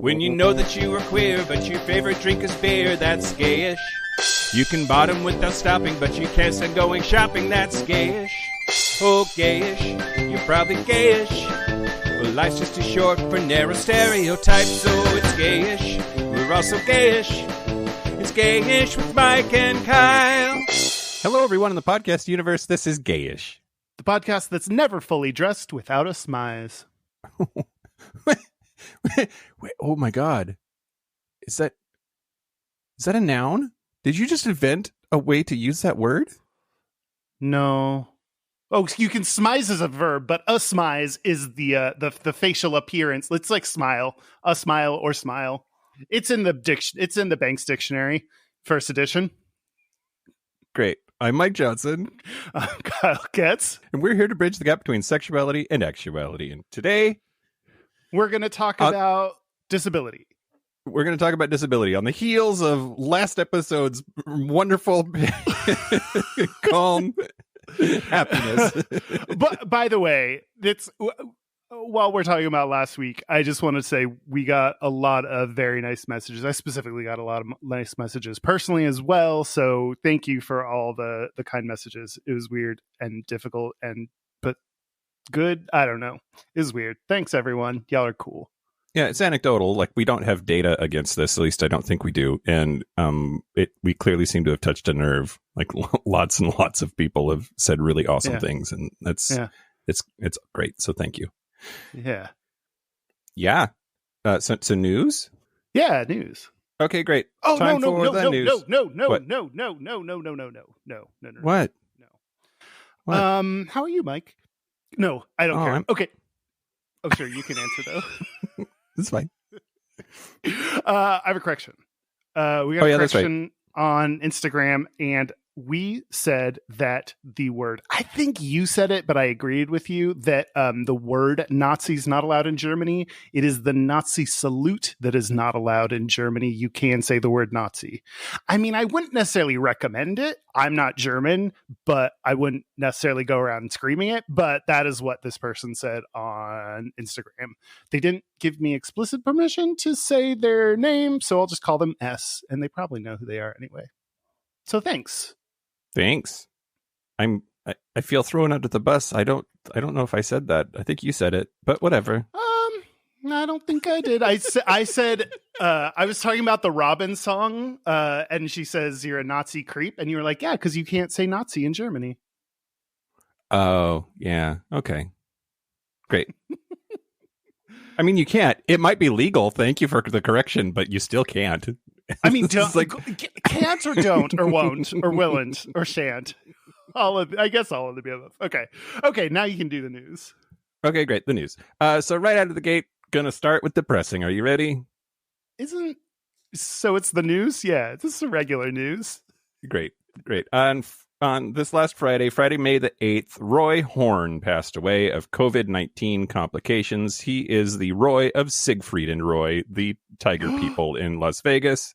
When you know that you are queer, but your favorite drink is beer, that's gayish. You can bottom without stopping, but you can't stand going shopping, that's gayish. Oh, gayish, you're probably gayish. Well, life's just too short for narrow stereotypes, so it's gayish. We're also gayish. It's Gayish with Mike and Kyle. Hello, everyone in the podcast universe. This is Gayish, the podcast that's never fully dressed without a smize. Wait, oh my God. Is that a noun? Did you just invent a way to use that word? No. Oh, you can smize as a verb, but a smize is the facial appearance. It's like smile, a smile or smile. It's in the Banks Dictionary, first edition. Great. I'm Mike Johnson. I'm Kyle Getz. And we're here to bridge the gap between sexuality and actuality. And today, we're going to talk about disability. We're going to talk about disability on the heels of last episode's wonderful, calm happiness. But by the way, while we're talking about last week, I just want to say we got a lot of very nice messages. I specifically got a lot of nice messages personally as well. So thank you for all the kind messages. It was weird and difficult but good. I don't know. It was weird. Thanks, everyone. Y'all are cool. Yeah, it's anecdotal. Like, we don't have data against this. At least I don't think we do. And we clearly seem to have touched a nerve. Like, lots and lots of people have said really awesome things, and it's great. So thank you. Yeah. So news. Yeah, news. Okay, great. Oh, Time no. What? What? How are you, Mike? No, I don't care. Okay. Oh, sure, you can answer though. That's fine. I have a correction. We got a correction on Instagram, and we said that the word, I think you said it, but I agreed with you that the word Nazi is not allowed in Germany. It is the Nazi salute that is not allowed in Germany. You can say the word Nazi. I mean, I wouldn't necessarily recommend it. I'm not German, but I wouldn't necessarily go around screaming it. But that is what this person said on Instagram. They didn't give me explicit permission to say their name, so I'll just call them S, and they probably know who they are anyway. So thanks. I feel thrown under the bus. I don't know if I said that. I think you said it, but whatever. I don't think I did. I said I was talking about the Robin song, and she says you're a Nazi creep, and you were like, yeah, because you can't say Nazi in Germany. Oh yeah, okay, great. I mean, you can't. It might be legal. Thank you for the correction, but you still can't. I mean, can't or don't or won't or willn't or shan't. I guess all of the above. Okay. Now you can do the news. Okay, great. The news. So right out of the gate, gonna start with depressing. Are you ready? So it's the news? Yeah, this is regular news. Great. On this last Friday, May the 8th, Roy Horn passed away of COVID-19 complications. He is the Roy of Siegfried and Roy, the tiger people in Las Vegas.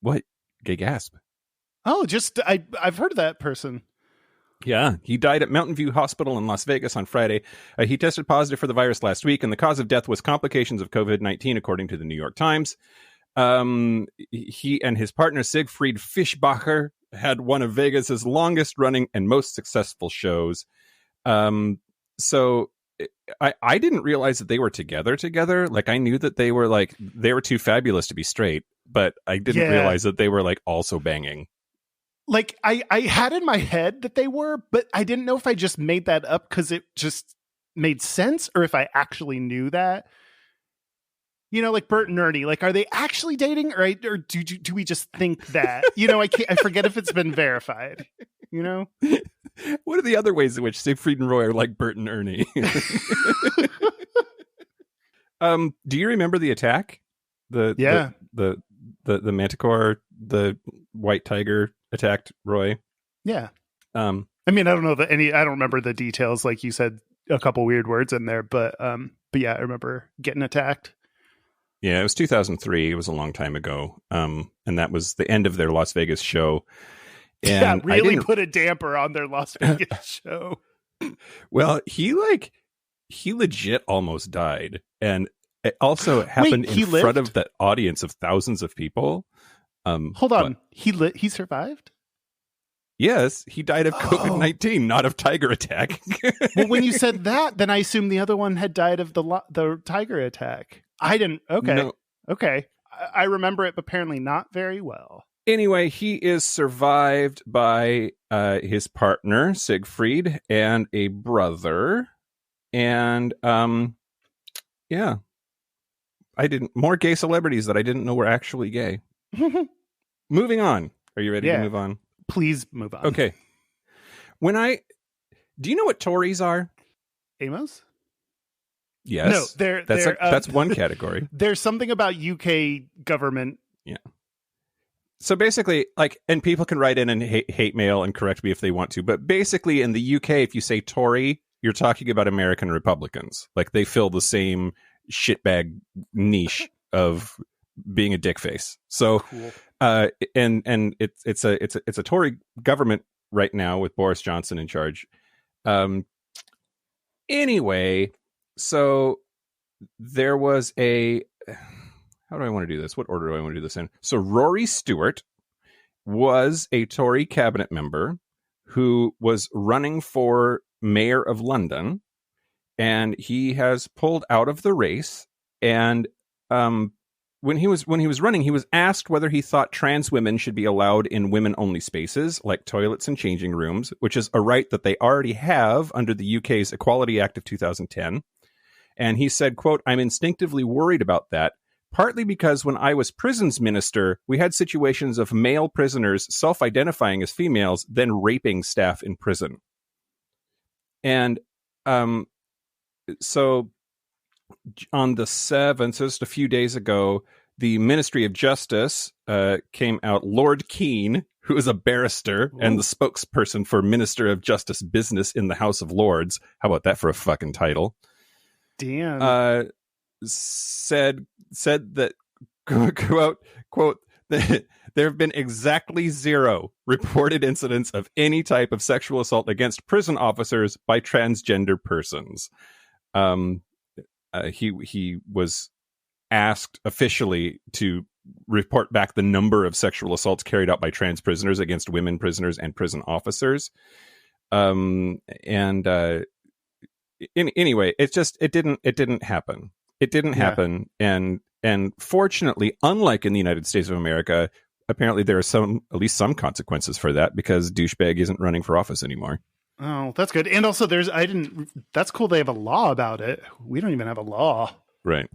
What? Gay gasp. Oh, I've heard of that person. Yeah, he died at Mountain View Hospital in Las Vegas on Friday. He tested positive for the virus last week, and the cause of death was complications of COVID-19, according to the New York Times. He and his partner, Siegfried Fischbacher, had one of Vegas's longest running and most successful shows. So I didn't realize that they were together. Like, I knew that they were too fabulous to be straight, but I didn't realize that they were like also banging. Like, I had in my head that they were, but I didn't know if I just made that up because it just made sense, or if I actually knew that. You know, like Bert and Ernie, like, are they actually dating, or do we just think that? You know, I forget if it's been verified. You know, what are the other ways in which Siegfried and Roy are like Bert and Ernie? Do you remember the attack? The manticore, the white tiger attacked Roy. Yeah. I mean, I don't remember the details. Like you said, a couple weird words in there, but yeah, I remember getting attacked. Yeah, it was 2003. It was a long time ago. And that was the end of their Las Vegas show. And really put a damper on their Las Vegas show. Well, he legit almost died. And It also happened Wait, in front of that audience of thousands of people. Hold on. He survived? Yes, he died of COVID-19, not of tiger attack. Well, when you said that, then I assumed the other one had died of the tiger attack. I didn't. Okay. No. Okay. I remember it, but apparently not very well. Anyway, he is survived by his partner, Siegfried, and a brother. And, yeah. More gay celebrities that I didn't know were actually gay. Moving on. Are you ready to move on? Please move on. Okay. Do you know what Tories are? Amos? Yes. No, that's one category. There's something about UK government. Yeah. So basically, and people can write in and hate mail and correct me if they want to, but basically in the UK, if you say Tory, you're talking about American Republicans. Like they fill the same shitbag niche of being a dick face. So, cool. And it's a Tory government right now with Boris Johnson in charge. Anyway, so there was how do I want to do this? What order do I want to do this in? So Rory Stewart was a Tory cabinet member who was running for mayor of London, and he has pulled out of the race. And when he was running, he was asked whether he thought trans women should be allowed in women-only spaces like toilets and changing rooms, which is a right that they already have under the UK's Equality Act of 2010. And he said, quote, "I'm instinctively worried about that, partly because when I was prisons minister, we had situations of male prisoners self-identifying as females, then raping staff in prison." And so on the 7th, so just a few days ago, the Ministry of Justice came out. Lord Keane, who is a barrister and the spokesperson for Minister of Justice Business in the House of Lords. How about that for a fucking title? Damn. Said that, quote, there have been exactly 0 reported incidents of any type of sexual assault against prison officers by transgender persons. He was asked officially to report back the number of sexual assaults carried out by trans prisoners against women prisoners and prison officers. Anyway, it didn't happen. It didn't happen. And fortunately, unlike in the United States of America, apparently there are at least some consequences for that, because douchebag isn't running for office anymore. Oh, that's good. And also that's cool. They have a law about it. We don't even have a law. Right.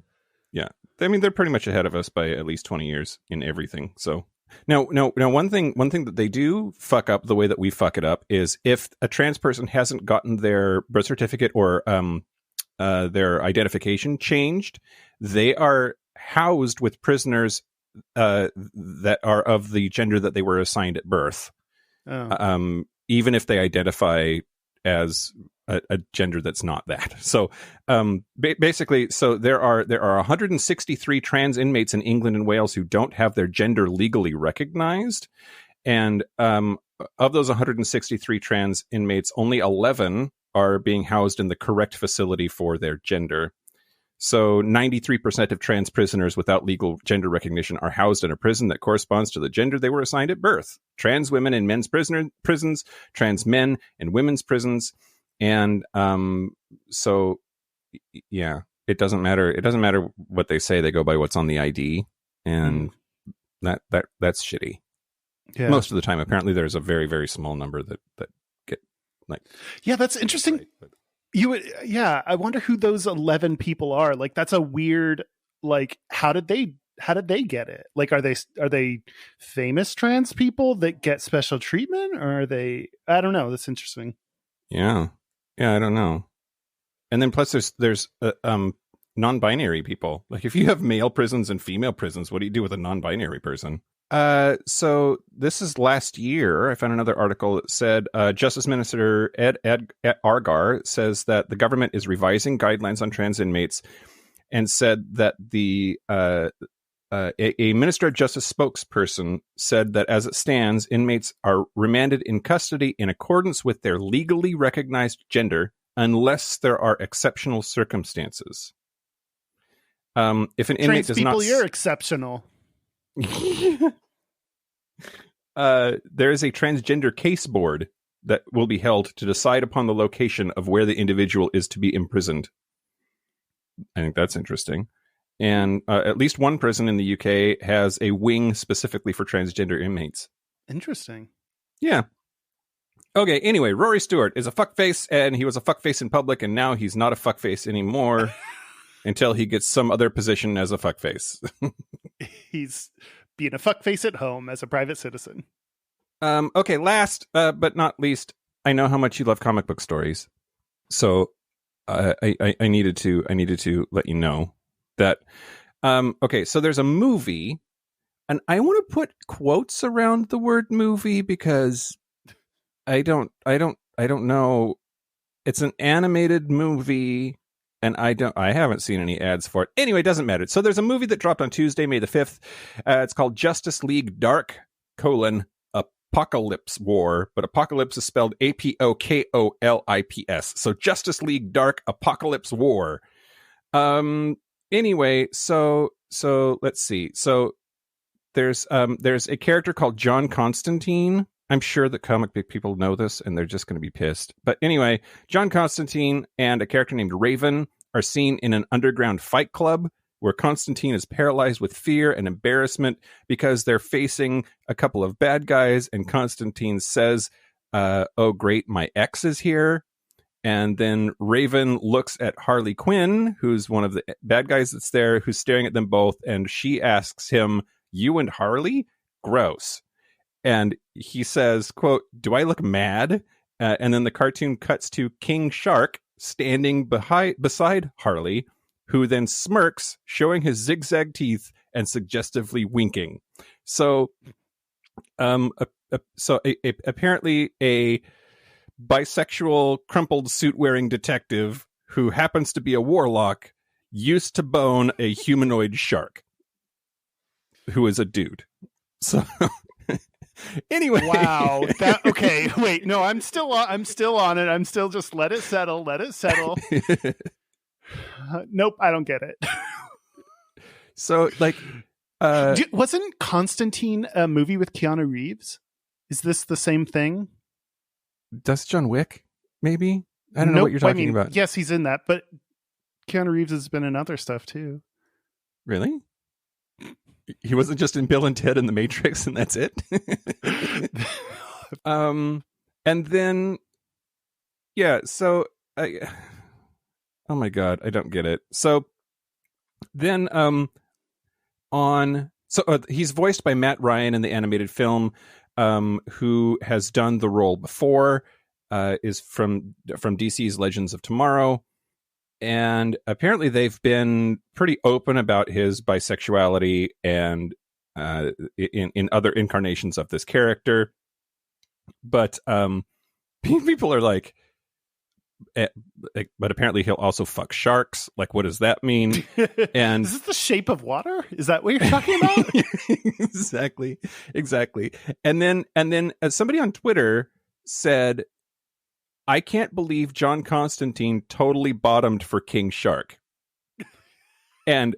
Yeah. I mean, they're pretty much ahead of us by at least 20 years in everything. So now, one thing that they do fuck up the way that we fuck it up is if a trans person hasn't gotten their birth certificate or their identification changed, they are housed with prisoners that are of the gender that they were assigned at birth. Even if they identify as a gender that's not that. So basically, so there are 163 trans inmates in England and Wales who don't have their gender legally recognized. And of those 163 trans inmates, only 11 are being housed in the correct facility for their gender. So 93% of trans prisoners without legal gender recognition are housed in a prison that corresponds to the gender they were assigned at birth. Trans women in men's prisons, trans men in women's prisons. And so, yeah, it doesn't matter. It doesn't matter what they say. They go by what's on the ID. And that's shitty. Yeah. Most of the time, apparently, there's a very, very small number that get like. Yeah, that's interesting. Right, but, I wonder who those 11 people are. Like, that's a weird, like, how did they get it? Like, are they famous trans people that get special treatment, or are they, I don't know. That's interesting. Yeah, I don't know. And then plus there's non-binary people. Like, if you have male prisons and female prisons, what do you do with a non-binary person? So this is last year. I found another article that said Justice Minister Ed Argar says that the government is revising guidelines on trans inmates, and said that a Minister of Justice spokesperson said that as it stands, inmates are remanded in custody in accordance with their legally recognized gender unless there are exceptional circumstances. If an inmate does people, not, you're exceptional. there is a transgender case board that will be held to decide upon the location of where the individual is to be imprisoned. I think that's interesting. And at least one prison in the UK has a wing specifically for transgender inmates. Interesting. Yeah. Okay, anyway, Rory Stewart is a fuckface, and he was a fuckface in public, and now he's not a fuckface anymore until he gets some other position as a fuckface. He's being a fuckface at home as a private citizen. Okay, last but not least, I know how much you love comic book stories, so I needed to let you know that. Okay, so there's a movie, and I want to put quotes around the word movie because I don't know. It's an animated movie, and I haven't seen any ads for it. Anyway, it doesn't matter. So there's a movie that dropped on Tuesday, May the 5th. It's called Justice League Dark: Apocalypse War, but apocalypse is spelled APOKOLIPS. So Justice League Dark: Apocalypse War. Anyway, so let's see. So there's a character called John Constantine. I'm sure that comic book people know this and they're just going to be pissed. But anyway, John Constantine and a character named Raven are seen in an underground fight club where Constantine is paralyzed with fear and embarrassment because they're facing a couple of bad guys. And Constantine says, oh, great, my ex is here. And then Raven looks at Harley Quinn, who's one of the bad guys that's there, who's staring at them both. And she asks him, you and Harley? Gross. And he says, quote, do I look mad? And then the cartoon cuts to King Shark standing beside Harley, who then smirks, showing his zigzag teeth and suggestively winking. So, apparently a bisexual, crumpled suit-wearing detective who happens to be a warlock used to bone a humanoid shark who is a dude. So... Anyway, wow. Okay, wait. No, I'm still on it. I'm still just let it settle. Nope, I don't get it. So, like, wasn't Constantine a movie with Keanu Reeves? Is this the same thing? Does John Wick? Maybe I don't know what you're talking about. Yes, he's in that, but Keanu Reeves has been in other stuff too. Really? He wasn't just in Bill and Ted and the Matrix, and that's it. And then, yeah. So, oh my god, I don't get it. So then, he's voiced by Matt Ryan in the animated film, who has done the role before, is from DC's Legends of Tomorrow. And apparently they've been pretty open about his bisexuality and in other incarnations of this character. But people are like, but apparently he'll also fuck sharks. Like, what does that mean? And is this The Shape of Water? Is that what you're talking about? Exactly. And then somebody on Twitter said, I can't believe John Constantine totally bottomed for King Shark. And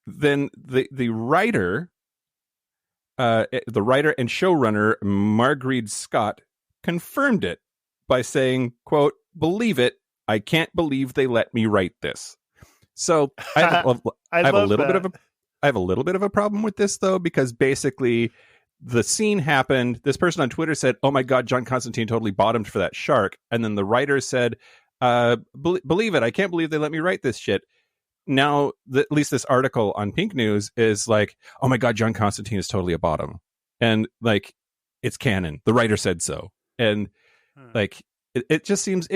then the writer and showrunner Marguerite Scott confirmed it by saying, quote, believe it, I can't believe they let me write this. So I have a little bit of a problem with this, though, because basically the scene happened. This person on Twitter said, oh my God, John Constantine totally bottomed for that shark. And then the writer said, believe it, I can't believe they let me write this shit. Now, at least this article on Pink News is like, oh my God, John Constantine is totally a bottom. And like, it's canon. The writer said so. And like, it just seems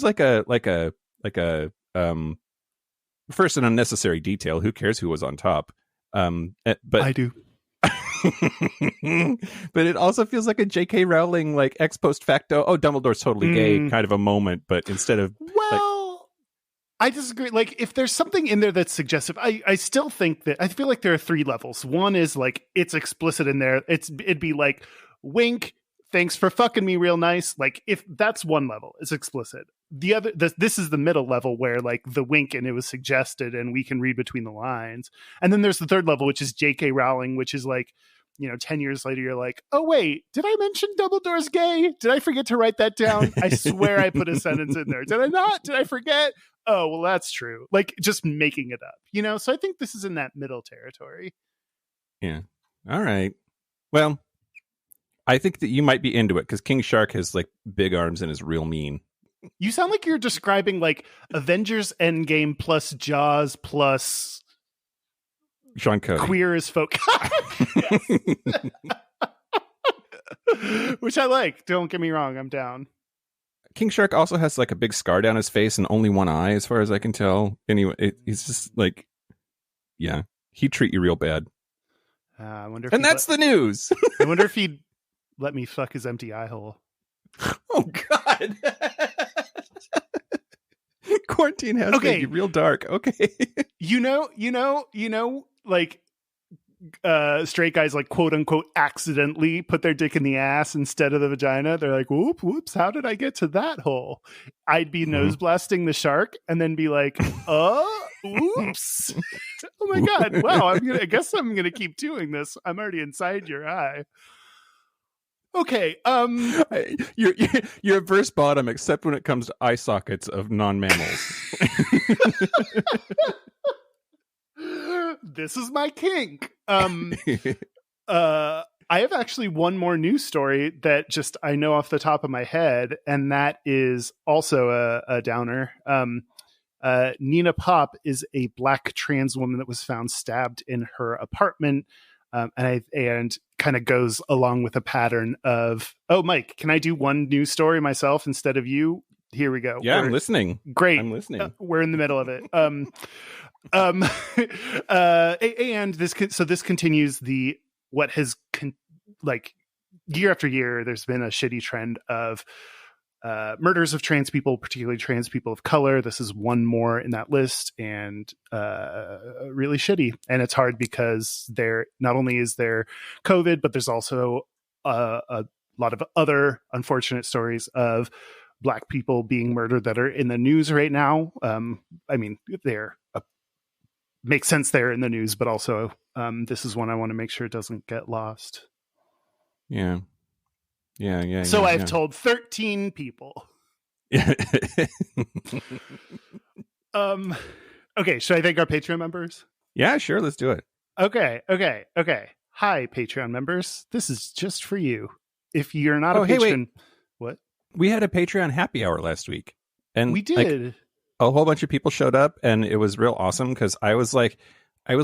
like a first, an unnecessary detail. Who cares who was on top? But I do. But it also feels like a J.K. Rowling, like, ex post facto, oh, Dumbledore's totally gay kind of a moment. But instead of I disagree. Like, if there's something in there that's suggestive, I still think that I feel like there are three levels. One is like it's explicit in there. It'd be like, wink, thanks for fucking me real nice. Like, if that's one level, it's explicit. this is the middle level where like the wink and it was suggested and we can read between the lines. And then there's the third level, which is J.K. Rowling, which is like, 10 years later, you're like, oh, wait, did I mention Dumbledore's gay? Did I forget to write that down? I swear I put a sentence in there. Did I not? Did I forget? Oh, well, that's true. Like just making it up, So I think this is in that middle territory. Yeah. All right. Well, I think that you might be into it because King Shark has like big arms and is real mean. You sound like you're describing like Avengers Endgame plus Jaws plus Sean Cody. Queer as folk. Which I like. Don't get me wrong. I'm down. King Shark also has like a big scar down his face and only one eye, as far as I can tell. Anyway, he's just like, yeah, he'd treat you real bad. I wonder if and that's the news. I wonder if he'd let me fuck his empty eye hole. Oh, God. Quarantine has made you real dark. Okay. Like straight guys like quote unquote accidentally put their dick in the ass instead of the vagina. They're like, whoops, how did I get to that hole? I'd be nose blasting the shark and then be like, oops. Oh my God. Wow. I guess I'm gonna keep doing this. I'm already inside your eye. Okay. You're a verse bottom, except when it comes to eye sockets of non-mammals. This is my kink. I have actually one more news story that just I know off the top of my head, and that is also a downer. Nina Pop is a Black trans woman that was found stabbed in her apartment, and kind of goes along with a pattern of, oh, Mike, can I do one news story myself instead of you? Here we go. Yeah, I'm listening. Great. I'm listening. We're in the middle of it. And this continues what has year after year, there's been a shitty trend of murders of trans people, particularly trans people of color. This is one more in that list, and really shitty. And it's hard because not only is there COVID, but there's also a lot of other unfortunate stories of Black people being murdered that are in the news right now. I mean, makes sense they're in the news, but also this is one I want to make sure it doesn't get lost. Yeah. So I've told 13 people. Okay, should I thank our Patreon members? Yeah, sure. Let's do it. Okay. Hi, Patreon members. This is just for you. If you're not a patron... Wait. What? We had a Patreon happy hour last week. And we did. A whole bunch of people showed up, and it was real awesome because I was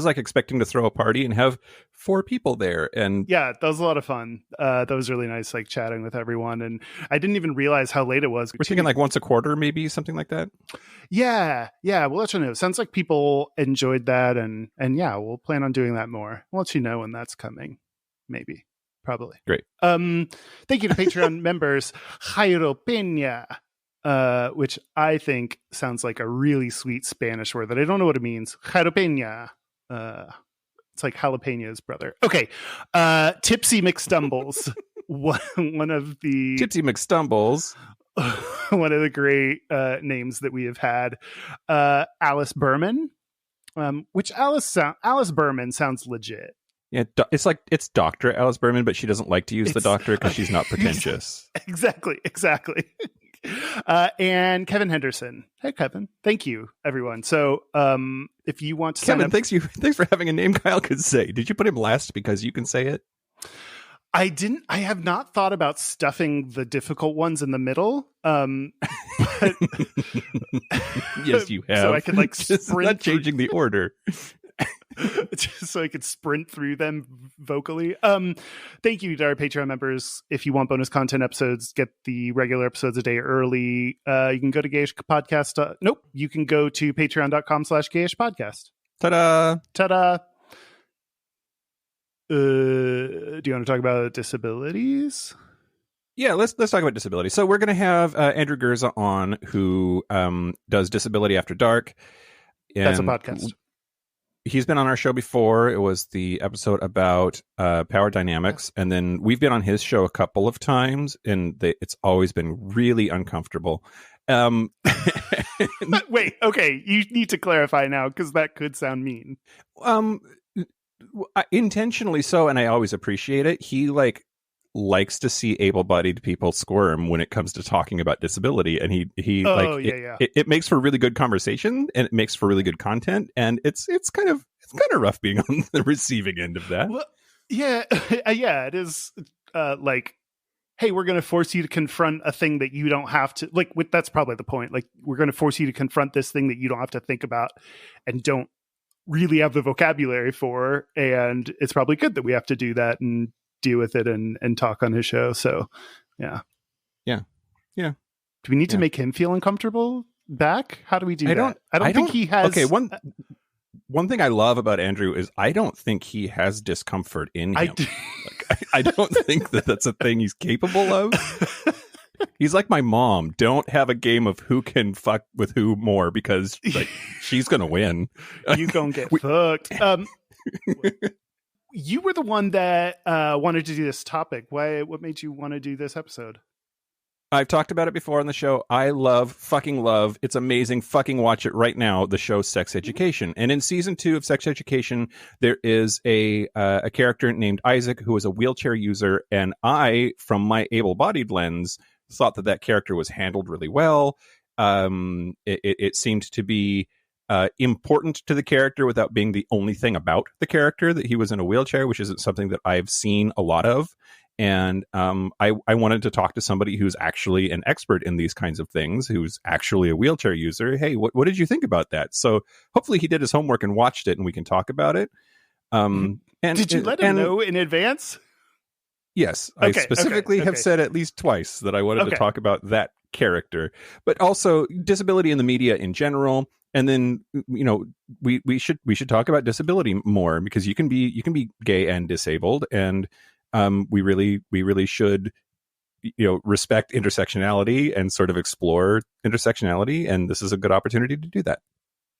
expecting to throw a party and have 4 people there. And yeah, that was a lot of fun. That was really nice, like chatting with everyone. And I didn't even realize how late it was. We're thinking like once a quarter, maybe something like that. Yeah. We'll let you know. Sounds like people enjoyed that. And yeah, we'll plan on doing that more. We'll let you know when that's coming. Maybe. Probably. Great. Thank you to Patreon members. Jairo Peña. Which I think sounds like a really sweet Spanish word that I don't know what it means. Jalapeno. It's like jalapenos, brother. Okay. Tipsy McStumbles. one of the Tipsy McStumbles. One of the great names that we have had. Alice Berman. Which Alice Berman sounds legit. Yeah, it's Dr. Alice Berman, but she doesn't like to use the doctor because she's not pretentious. Exactly. And Kevin Henderson. Hey, Kevin. Thank you, everyone. So if you want to Kevin, thanks for having a name Kyle could say. Did you put him last because you can say it? I didn't. I have not thought about stuffing the difficult ones in the middle. But yes, you have. So I could like sprint not changing the order. Just so I could sprint through them vocally. Thank you to our Patreon members. If you want bonus content episodes, get the regular episodes a day early. You can go to Gayish Podcast. You can go to patreon.com/Gayish Podcast. Ta-da. Do you want to talk about disabilities? Yeah, let's talk about disability. So we're going to have Andrew Gurza on, who does Disability After Dark. That's a podcast. he's been on our show before. It was the episode about power dynamics, and then we've been on his show a couple of times, and it's always been really uncomfortable. Wait, okay, you need to clarify now because that could sound mean. Intentionally so, and I always appreciate it. He likes to see able-bodied people squirm when it comes to talking about disability, and it makes for really good conversation, and it makes for really good content, and it's kind of rough being on the receiving end of that. Well, yeah, it is. Hey, we're going to force you to confront a thing that you don't have to that's probably the point. Like, we're going to force you to confront this thing that you don't have to think about and don't really have the vocabulary for, and it's probably good that we have to do that and deal with it and talk on his show. So yeah. Do we need to make him feel uncomfortable back? How do we do that? I don't think he has. Okay, one thing I love about Andrew is I don't think he has discomfort in him. I don't think that's a thing he's capable of. He's like my mom. Don't have a game of who can fuck with who more, because she's gonna win. You gonna get fucked. You were the one that wanted to do this topic. What made you want to do this episode? I've talked about it before on the show. I fucking love. It's amazing. Fucking watch it right now. The show Sex Education. And in season 2 of Sex Education, there is a character named Isaac who is a wheelchair user. And I, from my able-bodied lens, thought that character was handled really well. It seemed to be important to the character without being the only thing about the character, that he was in a wheelchair, which isn't something that I've seen a lot of. And I wanted to talk to somebody who's actually an expert in these kinds of things, who's actually a wheelchair user. Hey, what did you think about that? So hopefully he did his homework and watched it, and we can talk about it. And did you let him know in advance? Yes, I specifically have said at least twice that I wanted to talk about that character, but also disability in the media in general. And then, we should talk about disability more, because you can be gay and disabled, and we really should respect intersectionality and sort of explore intersectionality, and this is a good opportunity to do that.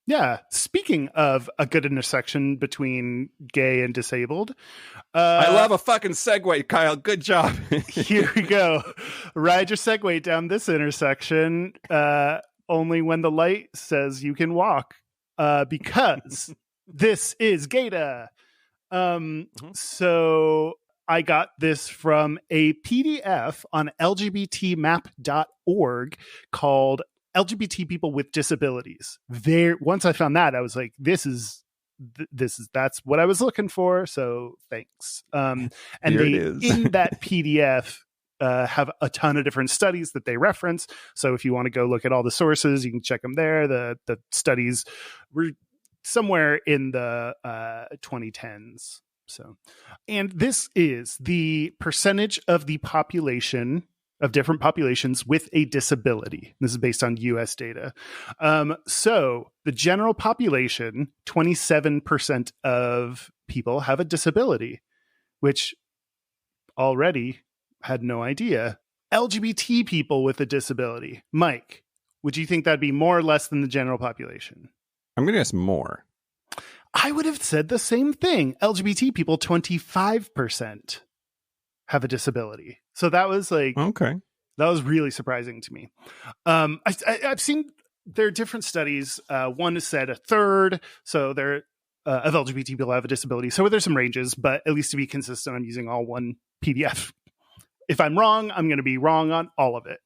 Yeah. Speaking of a good intersection between gay and disabled. I love a fucking segue, Kyle. Good job. Here we go. Ride your segue down this intersection. Only when the light says you can walk. Because this is Gayda. So I got this from a PDF on lgbtmap.org called LGBT People with Disabilities. Once I found that, I was like, that's what I was looking for. So thanks. And they, in that PDF, have a ton of different studies that they reference. So if you want to go look at all the sources, you can check them there. The studies were somewhere in the 2010s. So, and this is the percentage of the population of different populations with a disability. This is based on US data. So the general population, 27% of people have a disability, which already had no idea. LGBT people with a disability. Mike, would you think that'd be more or less than the general population? I'm going to guess more. I would have said the same thing. LGBT people, 25% have a disability. So that was that was really surprising to me. I've seen there are different studies. One has said a third. So there of LGBT people have a disability. So there's some ranges, but at least to be consistent, I'm using all one PDF. If I'm wrong, I'm going to be wrong on all of it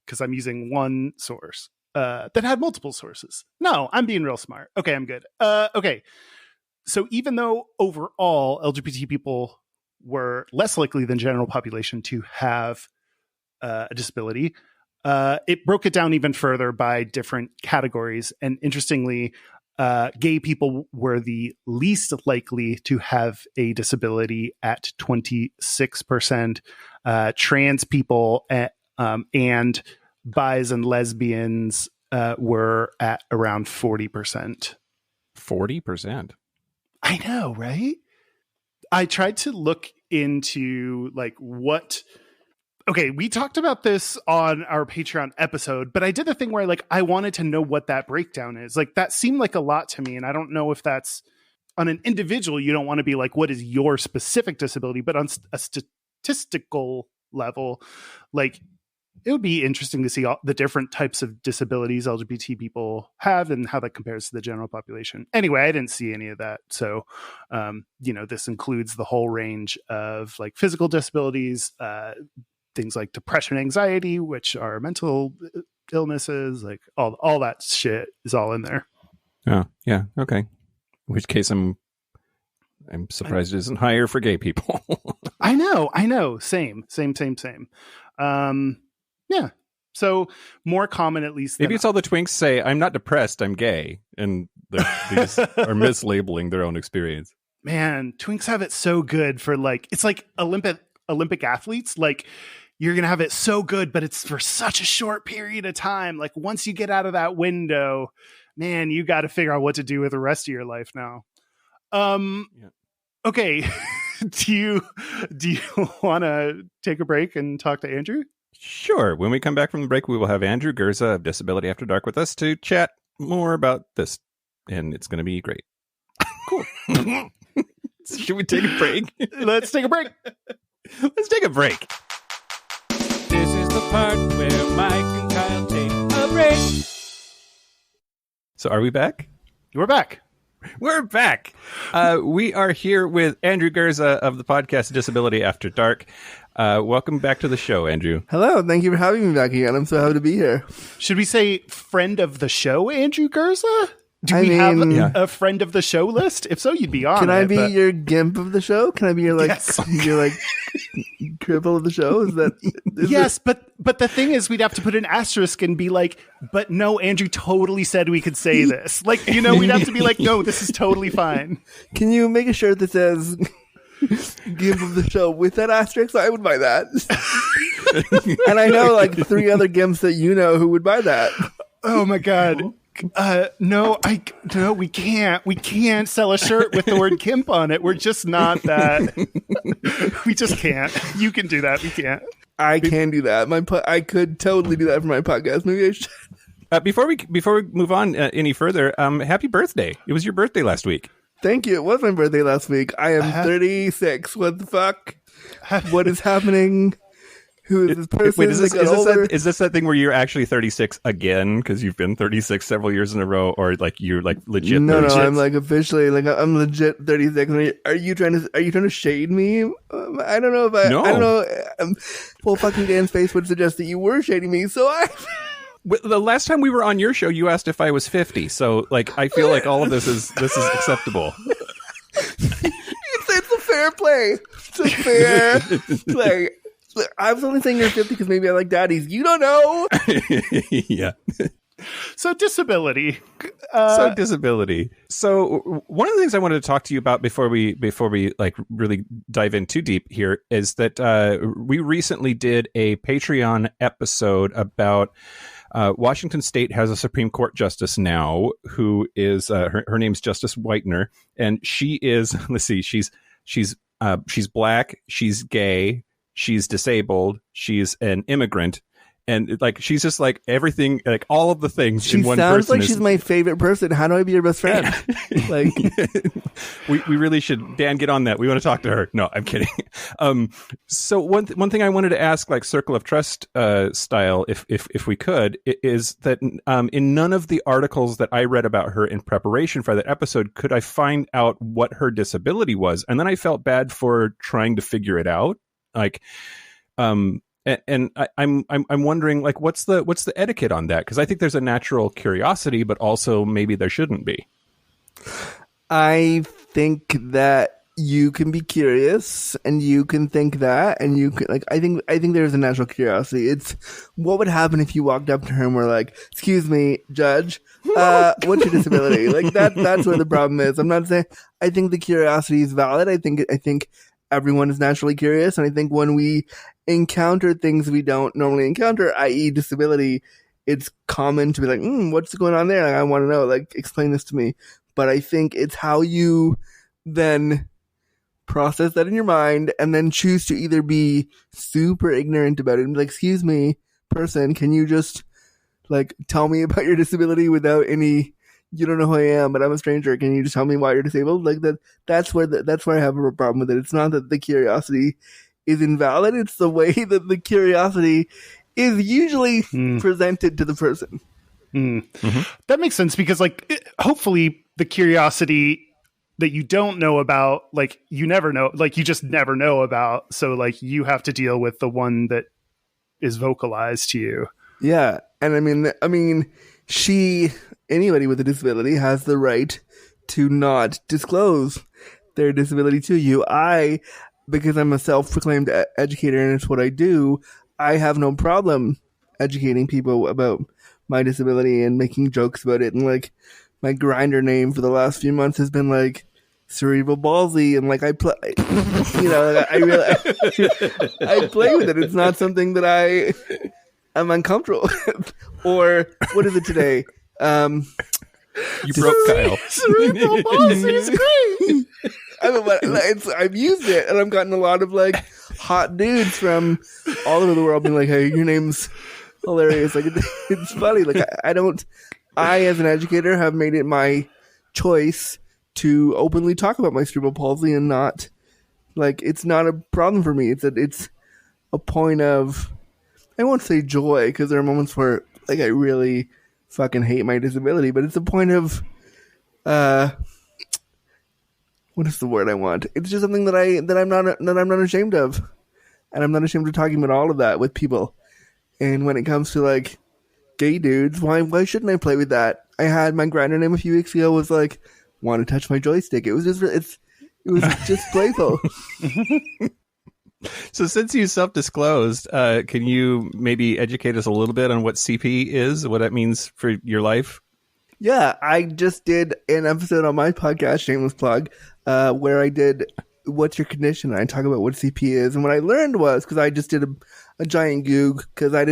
because I'm using one source that had multiple sources. No, I'm being real smart. Okay, I'm good. Okay. So even though overall LGBT people were less likely than general population to have a disability, it broke it down even further by different categories. And interestingly, gay people were the least likely to have a disability at 26%. Trans people and bis and lesbians were at around 40%. 40%? I know, right? I tried to look into what... Okay, we talked about this on our Patreon episode, but I did the thing where I wanted to know what that breakdown is. That seemed like a lot to me, and I don't know if that's on an individual, you don't want to be like, what is your specific disability? But on a statistical level, like, it would be interesting to see all the different types of disabilities LGBT people have and how that compares to the general population. Anyway, I didn't see any of that. So, this includes the whole range of like physical disabilities, things like depression, anxiety, which are mental illnesses, like all that shit is all in there. Oh, yeah. Okay. In which case I'm surprised it isn't higher for gay people. I know. Same. Yeah. So more common, at least. Maybe it's all the twinks say, I'm not depressed, I'm gay. And they just are mislabeling their own experience. Man, twinks have it so good for like, it's like Olympic athletes. Like, you're going to have it so good, but it's for such a short period of time. Like, once you get out of that window, man, you got to figure out what to do with the rest of your life now. Okay. Do you want to take a break and talk to Andrew? Sure. When we come back from the break, we will have Andrew Gurza of Disability After Dark with us to chat more about this. And it's going to be great. Cool. Should we take a break? Let's take a break. Let's take a break. This is the part where Mike and Kyle take a break. So are we back? We're back. We're back. We are here with Andrew Gurza of the podcast Disability After Dark. Welcome back to the show, Andrew. Hello. Thank you for having me back again. I'm so happy to be here. Should we say friend of the show, Andrew Gurza? Do we have a friend of the show list? If so, you'd be on. Can I be your gimp of the show? Can I be your your like cripple of the show? Is that yes? But the thing is, we'd have to put an asterisk and be like, but no, Andrew totally said we could say this. Like, we'd have to be like, no, this is totally fine. Can you make a shirt that says gimp of the show with that asterisk? I would buy that. And I know like 3 other gimps that you know who would buy that. Oh my God. No, we can't. We can't sell a shirt with the word Gimp on it. We're just not that. We just can't. You can do that. We can't. I can do that. I could totally do that for my podcast. Maybe I should. Before we move on any further, happy birthday. It was your birthday last week. Thank you. It was my birthday last week. I am 36. What the fuck? What is happening? Who is this person? Wait, is this that thing where you're actually 36 again because you've been 36 several years in a row, or like you're like legit? No, I'm like officially like I'm legit 36. Are you trying to shade me? I don't know if I don't know. Well, fucking Dan's face would suggest that you were shading me. So the last time we were on your show, you asked if I was 50. So like I feel like all of this is acceptable. It's a fair play. It's a fair play. I was only saying you're 50 because maybe I like daddies. You don't know. Yeah. So disability. So one of the things I wanted to talk to you about before we like really dive in too deep here is that we recently did a Patreon episode about Washington State has a Supreme Court justice now who is her name's Justice Whitener, and she is she's black, she's gay, she's disabled, she's an immigrant, and like she's just like everything, like all of the things in one person. She sounds like she's my favorite person. How do I be your best friend? Like, we really should, Dan, get on that. We want to talk to her. No, I'm kidding. So one thing I wanted to ask, like Circle of Trust style, if we could, is that in none of the articles that I read about her in preparation for that episode could I find out what her disability was, and then I felt bad for trying to figure it out. Like, and I'm wondering, like, what's the etiquette on that? Because I think there's a natural curiosity, but also maybe there shouldn't be. I think that you can be curious, and you can think that, and you can, like, I think there's a natural curiosity. It's what would happen if you walked up to her and were like, "Excuse me, Judge, what's your disability?" Like that's where the problem is. I'm not saying I think the curiosity is valid. I think everyone is naturally curious, and I think when we encounter things we don't normally encounter, i.e. disability, it's common to be like, what's going on there? Like, I want to know, like, explain this to me. But I think it's how you then process that in your mind and then choose to either be super ignorant about it and be like, excuse me, person, can you just like tell me about your disability without any you don't know who I am, but I'm a stranger. Can you just tell me why you're disabled? Like that's where I have a problem with it. It's not that the curiosity is invalid. It's the way that the curiosity is usually presented to the person. Mm-hmm. That makes sense because, like, hopefully the curiosity that you don't know about, like, you never know, like, you just never know about. So, like, you have to deal with the one that is vocalized to you. Yeah. And I mean, anybody with a disability has the right to not disclose their disability to you. Because I'm a self-proclaimed educator and it's what I do, I have no problem educating people about my disability and making jokes about it. And like my Grindr name for the last few months has been like cerebral palsy, and like I play, I play with it. It's not something that I'm uncomfortable with. Or what is it today? You broke Kyle. Cerebral palsy is great. I've used it, and I've gotten a lot of like hot dudes from all over the world being like, "Hey, your name's hilarious." Like it's funny. Like I as an educator have made it my choice to openly talk about my cerebral palsy, and not like it's not a problem for me. It's a point of, I won't say joy because there are moments where like I really fucking hate my disability, but it's a point of what is the word I want? It's just something that I'm not ashamed of, and I'm not ashamed of talking about all of that with people. And when it comes to like gay dudes, why shouldn't I play with that? I had my Grindr name a few weeks ago was like, "Want to touch my joystick?" It was just playful. So since you self-disclosed, can you maybe educate us a little bit on what CP is, what that means for your life? Yeah, I just did an episode on my podcast, shameless plug, where I did What's Your Condition? And I talk about what CP is. And what I learned was, because I just did a giant Goog, because I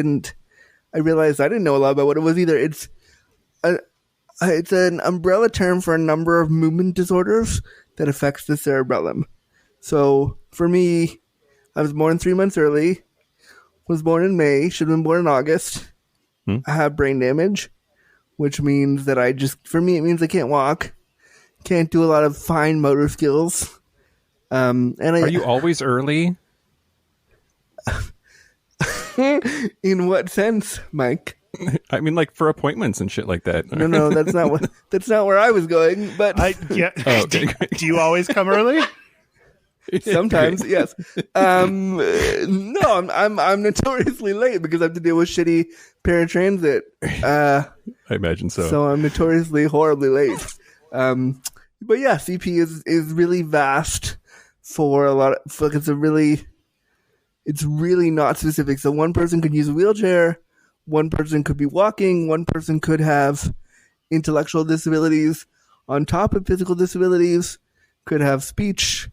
realized I didn't know a lot about what it was either. It's an umbrella term for a number of movement disorders that affects the cerebellum. So for me, I was born 3 months early, was born in May, should have been born in August. I have brain damage, which means that for me, it means I can't walk, can't do a lot of fine motor skills. Are you always early? In what sense, Mike? I mean, like for appointments and shit like that. No, that's not where I was going. But okay. Do you always come early? Sometimes, yes. No, I'm notoriously late because I have to deal with shitty paratransit. I imagine so. So I'm notoriously horribly late. But yeah, CP is really vast for a lot of, like it's really not specific. So one person could use a wheelchair, one person could be walking, one person could have intellectual disabilities on top of physical disabilities, could have speech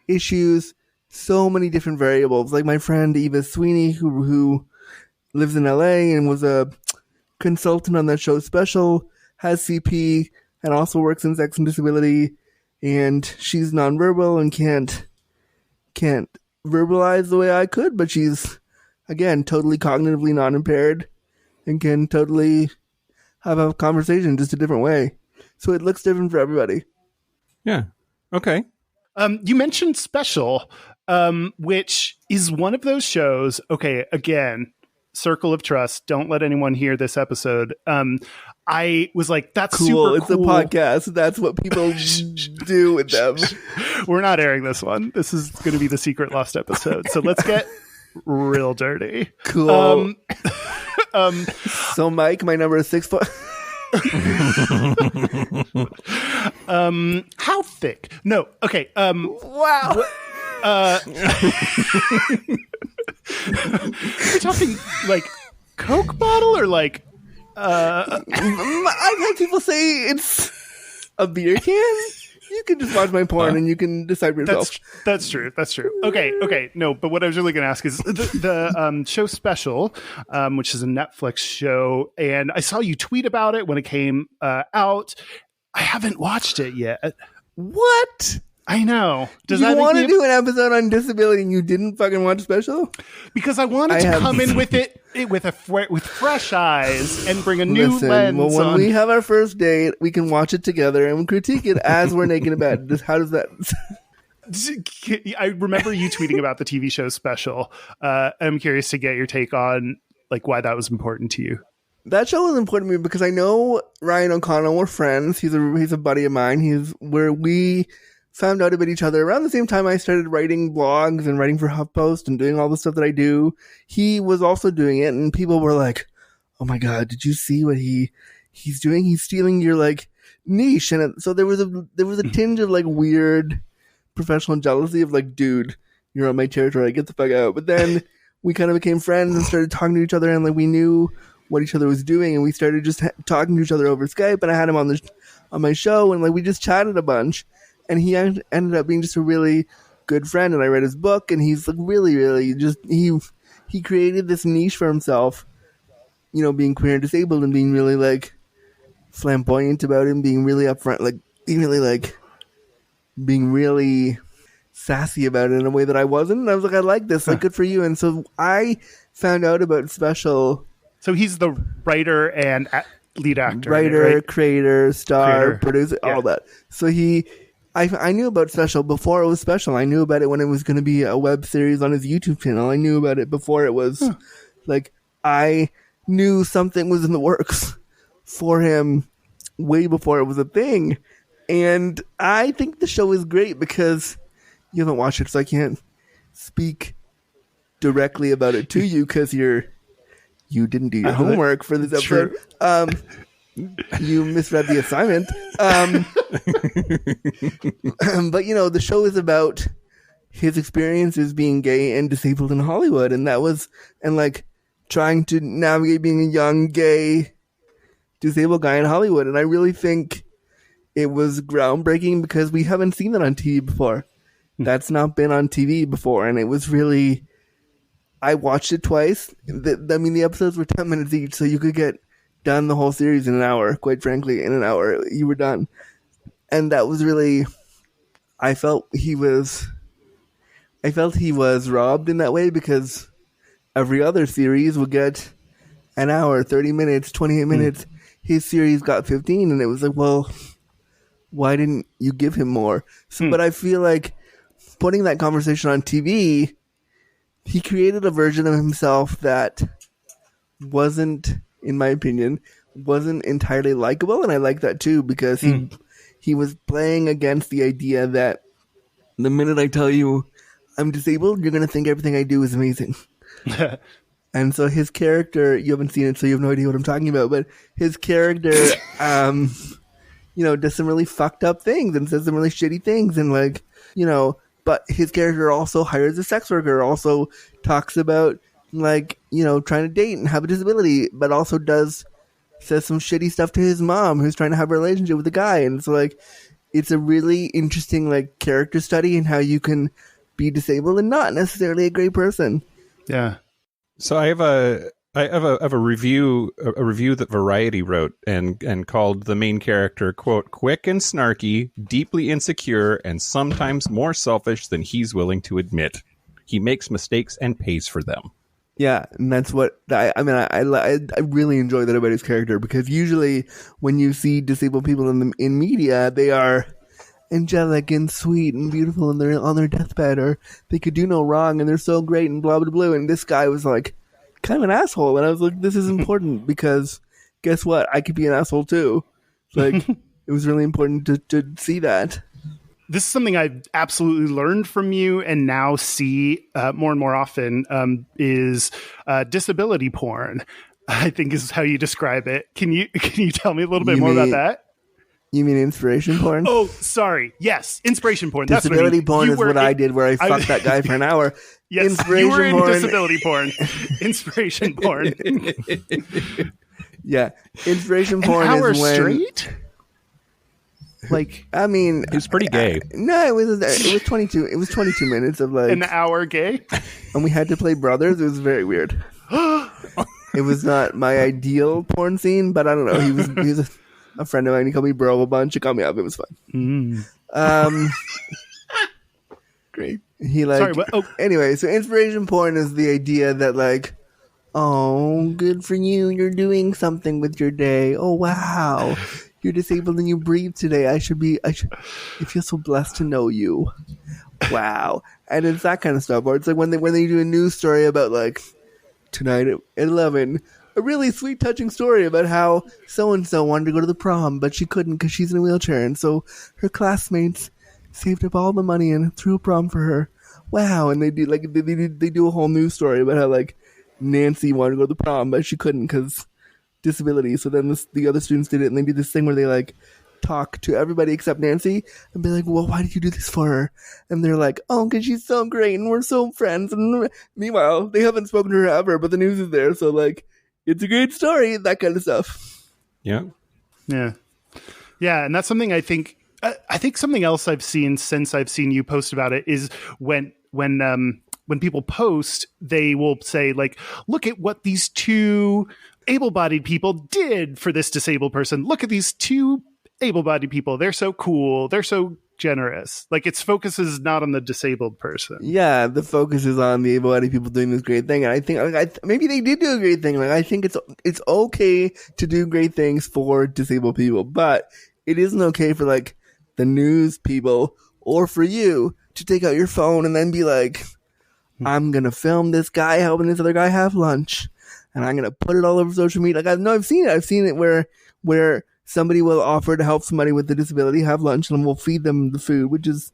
issues, so many different variables. Like my friend Eva Sweeney, who lives in LA and was a consultant on that show Special, has CP and also works in sex and disability, and she's nonverbal and can't verbalize the way I could, but she's again totally cognitively non-impaired and can totally have a conversation just a different way. So it looks different for everybody. Yeah. Okay. You mentioned Special, which is one of those shows. Okay, again, circle of trust. Don't let anyone hear this episode. I was like, that's cool. Super it's cool. A podcast. That's what people do with them. We're not airing this one. This is going to be the secret lost episode. So let's get real dirty. Cool. So Mike, my number is 6 foot. How thick? No. Okay. Wow. You're talking like Coke bottle or like I've had people say it's a beer can. You can just watch my porn and you can decide for yourself. That's true. Okay. No, but what I was really going to ask is the show Special, which is a Netflix show, and I saw you tweet about it when it came out. I haven't watched it yet. What? I know. Does you want to do an episode on disability and you didn't fucking watch Special? Because I wanted to come in with it with fresh eyes and bring a new lens. Well, when we have our first date, we can watch it together and critique it as we're naked in bed. How does that? I remember you tweeting about the TV show Special. I'm curious to get your take on like why that was important to you. That show was important to me because I know Ryan O'Connell. We're friends. He's a buddy of mine. He's where we found out about each other around the same time I started writing blogs and writing for HuffPost and doing all the stuff that I do. He was also doing it, and people were like, "Oh my god, did you see what he's doing? He's stealing your like niche." And so there was a tinge of like weird professional jealousy of like, "Dude, you're on my territory. Get the fuck out." But then we kind of became friends and started talking to each other, and like we knew what each other was doing, and we started just talking to each other over Skype. And I had him on my show, and like we just chatted a bunch. And he ended up being just a really good friend. And I read his book, and he's like really, really just he created this niche for himself, you know, being queer and disabled, and being really like flamboyant about him, being really upfront, like being really sassy about it in a way that I wasn't. And I was like, I like this, like good for you. And so I found out about Special. So he's the writer and lead actor, right? Creator, star, producer, all that. So I knew about Special before it was Special. I knew about it when it was going to be a web series on his YouTube channel. I knew about it before it was like, I knew something was in the works for him way before it was a thing. And I think the show is great because you haven't watched it, so I can't speak directly about it to you because you didn't do your homework for this episode. You misread the assignment. But, you know, the show is about his experiences being gay and disabled in Hollywood. And like trying to navigate being a young, gay, disabled guy in Hollywood. And I really think it was groundbreaking because we haven't seen that on TV before. That's not been on TV before. And it was really, I watched it twice. The episodes were 10 minutes each, so you could get done the whole series in an hour. Quite frankly, in an hour you were done. And that was really, I felt he was robbed in that way because every other series would get an hour, 30 minutes, 28 minutes. His series got 15, and it was like, well, why didn't you give him more? So, but I feel like putting that conversation on TV, he created a version of himself that wasn't, in my opinion, wasn't entirely likable, and I like that too because he was playing against the idea that the minute I tell you I'm disabled, you're going to think everything I do is amazing. And so his character, you haven't seen it, so you have no idea what I'm talking about, but his character, does some really fucked up things and says some really shitty things, and like, but his character also hires a sex worker, also talks about like, trying to date and have a disability, but also says some shitty stuff to his mom who's trying to have a relationship with the guy. And so like, it's a really interesting like character study in how you can be disabled and not necessarily a great person. Yeah. So I have a review that Variety wrote and called the main character, quote, quick and snarky, deeply insecure, and sometimes more selfish than he's willing to admit. He makes mistakes and pays for them. Yeah, and that's what I really enjoy that about his character, because usually when you see disabled people in media, they are angelic and sweet and beautiful, and they're on their deathbed, or they could do no wrong, and they're so great and blah blah blah. And this guy was like kind of an asshole, and I was like, this is important because guess what? I could be an asshole too. Like it was really important to see that. This is something I've absolutely learned from you and now see more and more often is disability porn, I think is how you describe it. Can you tell me a little bit more about that? You mean inspiration porn? Oh, sorry. Yes, inspiration porn. Disability That's what I mean. porn is what I did, where I fucked that guy for an hour. Yes, inspiration you were in porn. disability porn. Inspiration porn. Yeah, inspiration porn an hour is when straight? Like, I mean, he was pretty gay. No, it was 22. It was 22 minutes of like an hour gay, and we had to play brothers. It was very weird. It was not my ideal porn scene, but I don't know. He was a friend of mine. He called me bro a bunch. He called me up. It was fun. Great. He like. Sorry, what? Oh, Anyway, so inspiration porn is the idea that like, oh, good for you. You're doing something with your day. Oh wow, you're disabled and you breathe today. I feel so blessed to know you. Wow, and it's that kind of stuff. Or it's like when they do a news story about like tonight at 11. A really sweet, touching story about how so-and-so wanted to go to the prom, but she couldn't because she's in a wheelchair. And so her classmates saved up all the money and threw a prom for her. Wow. And they do a whole news story about how, like, Nancy wanted to go to the prom, but she couldn't because disability. So then the other students did it, and they did this thing where they, like, talk to everybody except Nancy and be like, well, why did you do this for her? And they're like, oh, because she's so great and we're so friends. And meanwhile, they haven't spoken to her ever, but the news is there. So, like, it's a great story, that kind of stuff. Yeah. Yeah. Yeah. And that's something I think something else I've seen since I've seen you post about it is when people post, they will say like, look at what these two able-bodied people did for this disabled person. Look at these two able-bodied people. They're so cool. They're so generous. Like its focus is not on the disabled person. Yeah, the focus is on the able-bodied people doing this great thing. And I think maybe they did do a great thing. Like I think it's okay to do great things for disabled people, but it isn't okay for like the news people or for you to take out your phone and then be like, I'm gonna film this guy helping this other guy have lunch, and I'm gonna put it all over social media. Like I've seen it. I've seen it where somebody will offer to help somebody with a disability have lunch, and we'll feed them the food, which is,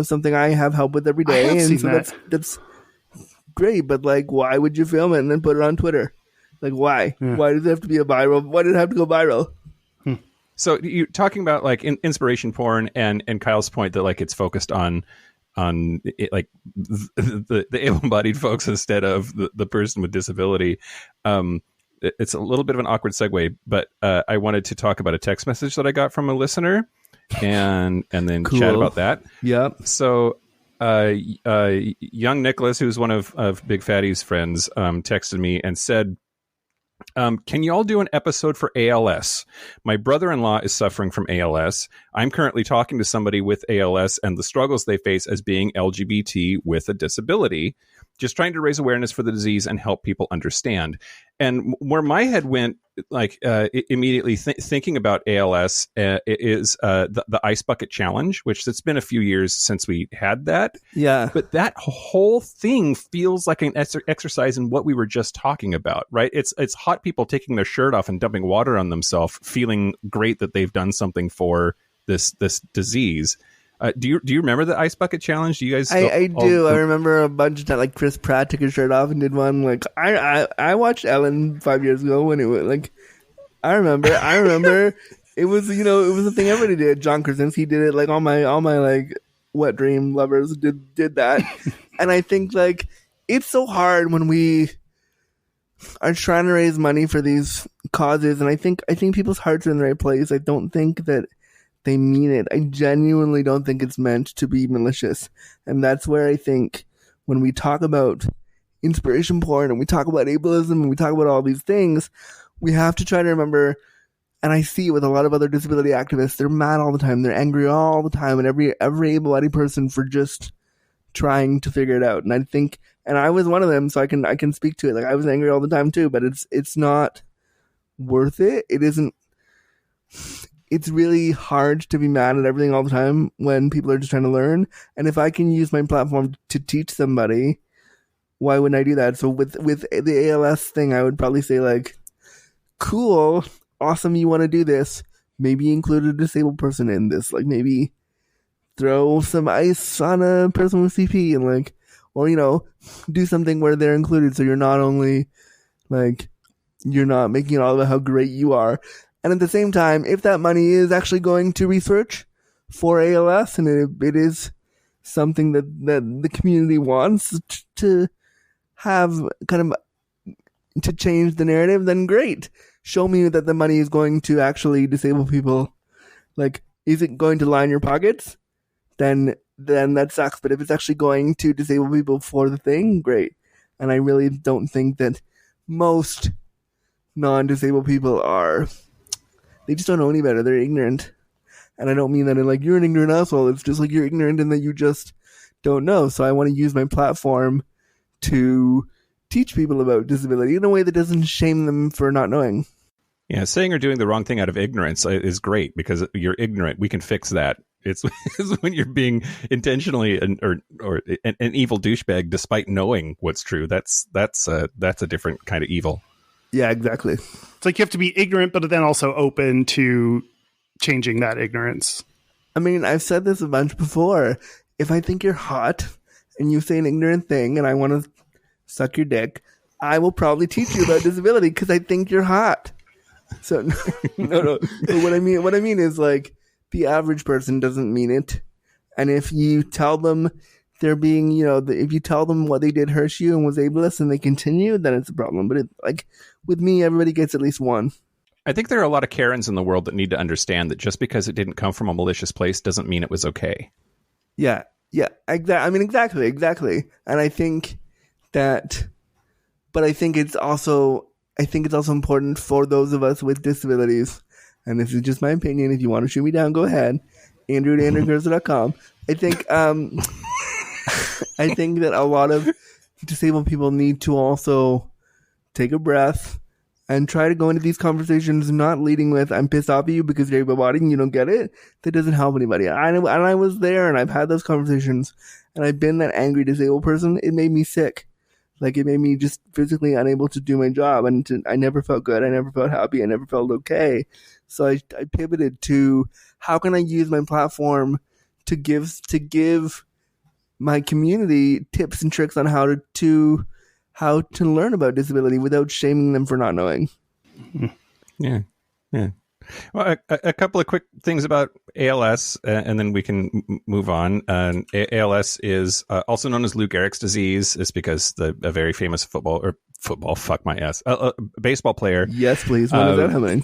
something I have help with every day. And so that's great. But like, why would you film it and then put it on Twitter? Like, why? Yeah. Why does it have to be a viral? Why did it have to go viral? So you're talking about like inspiration porn, and Kyle's point that like it's focused on it, like the able-bodied folks instead of the person with disability. It's a little bit of an awkward segue, but I wanted to talk about a text message that I got from a listener and then cool. Chat about that. Yep. So young Nicholas, who's one of Big Fatty's friends, texted me and said, can you all do an episode for ALS? My brother-in-law is suffering from ALS. I'm currently talking to somebody with ALS and the struggles they face as being LGBT with a disability. Just trying to raise awareness for the disease and help people understand. And where my head went, like immediately thinking about ALS is the Ice Bucket Challenge, which it's been a few years since we had that. Yeah. But that whole thing feels like an exercise in what we were just talking about, right? It's hot people taking their shirt off and dumping water on themselves, feeling great that they've done something for this disease. Do you remember the Ice Bucket Challenge? Do you guys? I do. I remember a bunch of times, like Chris Pratt took his shirt off and did one. Like I watched Ellen 5 years ago when it was like, I remember it was it was a thing everybody did. John Krasinski did it. Like all my like wet dream lovers did that. And I think like it's so hard when we are trying to raise money for these causes. And I think people's hearts are in the right place. I don't think that they mean it. I genuinely don't think it's meant to be malicious. And that's where I think when we talk about inspiration porn and we talk about ableism and we talk about all these things, we have to try to remember, and I see it with a lot of other disability activists, they're mad all the time. They're angry all the time at every able-bodied person for just trying to figure it out. And I think, and I was one of them, so I can speak to it. Like I was angry all the time too, but it's not worth it. It isn't. It's really hard to be mad at everything all the time when people are just trying to learn. And if I can use my platform to teach somebody, why wouldn't I do that? So with the ALS thing, I would probably say like, cool, awesome, you want to do this. Maybe include a disabled person in this. Like maybe throw some ice on a person with CP and like, or, do something where they're included. So you're not only like, you're not making it all about how great you are. And at the same time, if that money is actually going to research for ALS and it is something that the community wants to have kind of to change the narrative, then great. Show me that the money is going to actually disable people. Like, is it going to line your pockets? Then that sucks. But if it's actually going to disable people for the thing, great. And I really don't think that most non-disabled people are. They just don't know any better. They're ignorant. And I don't mean that in like, you're an ignorant asshole. It's just like you're ignorant in that you just don't know. So I want to use my platform to teach people about disability in a way that doesn't shame them for not knowing. Yeah, saying or doing the wrong thing out of ignorance is great because you're ignorant. We can fix that. It's when you're being intentionally an evil douchebag despite knowing what's true. That's a different kind of evil. Yeah, exactly. It's like you have to be ignorant, but then also open to changing that ignorance. I mean, I've said this a bunch before. If I think you're hot and you say an ignorant thing and I want to suck your dick, I will probably teach you about disability because I think you're hot. So no. But what I mean is like the average person doesn't mean it. And if you tell them they're being, if you tell them what they did hurt you and was ableist and they continue, then it's a problem. But like with me, everybody gets at least one. I think there are a lot of Karens in the world that need to understand that just because it didn't come from a malicious place doesn't mean it was okay. Yeah, exactly. And I think that, but I think it's also important for those of us with disabilities, and this is just my opinion. If you want to shoot me down, go ahead. Andrew at AndrewGurza.com. I think that a lot of disabled people need to also take a breath and try to go into these conversations not leading with, I'm pissed off at you because you're able-bodied and you don't get it. That doesn't help anybody. And I was there and I've had those conversations and I've been that angry disabled person. It made me sick. Like, it made me just physically unable to do my job. And I never felt good. I never felt happy. I never felt okay. So I pivoted to, how can I use my platform to give my community tips and tricks on how to learn about disability without shaming them for not knowing. Yeah. Well, a couple of quick things about ALS, and then we can move on. ALS is also known as Lou Gehrig's disease. It's because a very famous baseball player. Yes, please. When is that happening?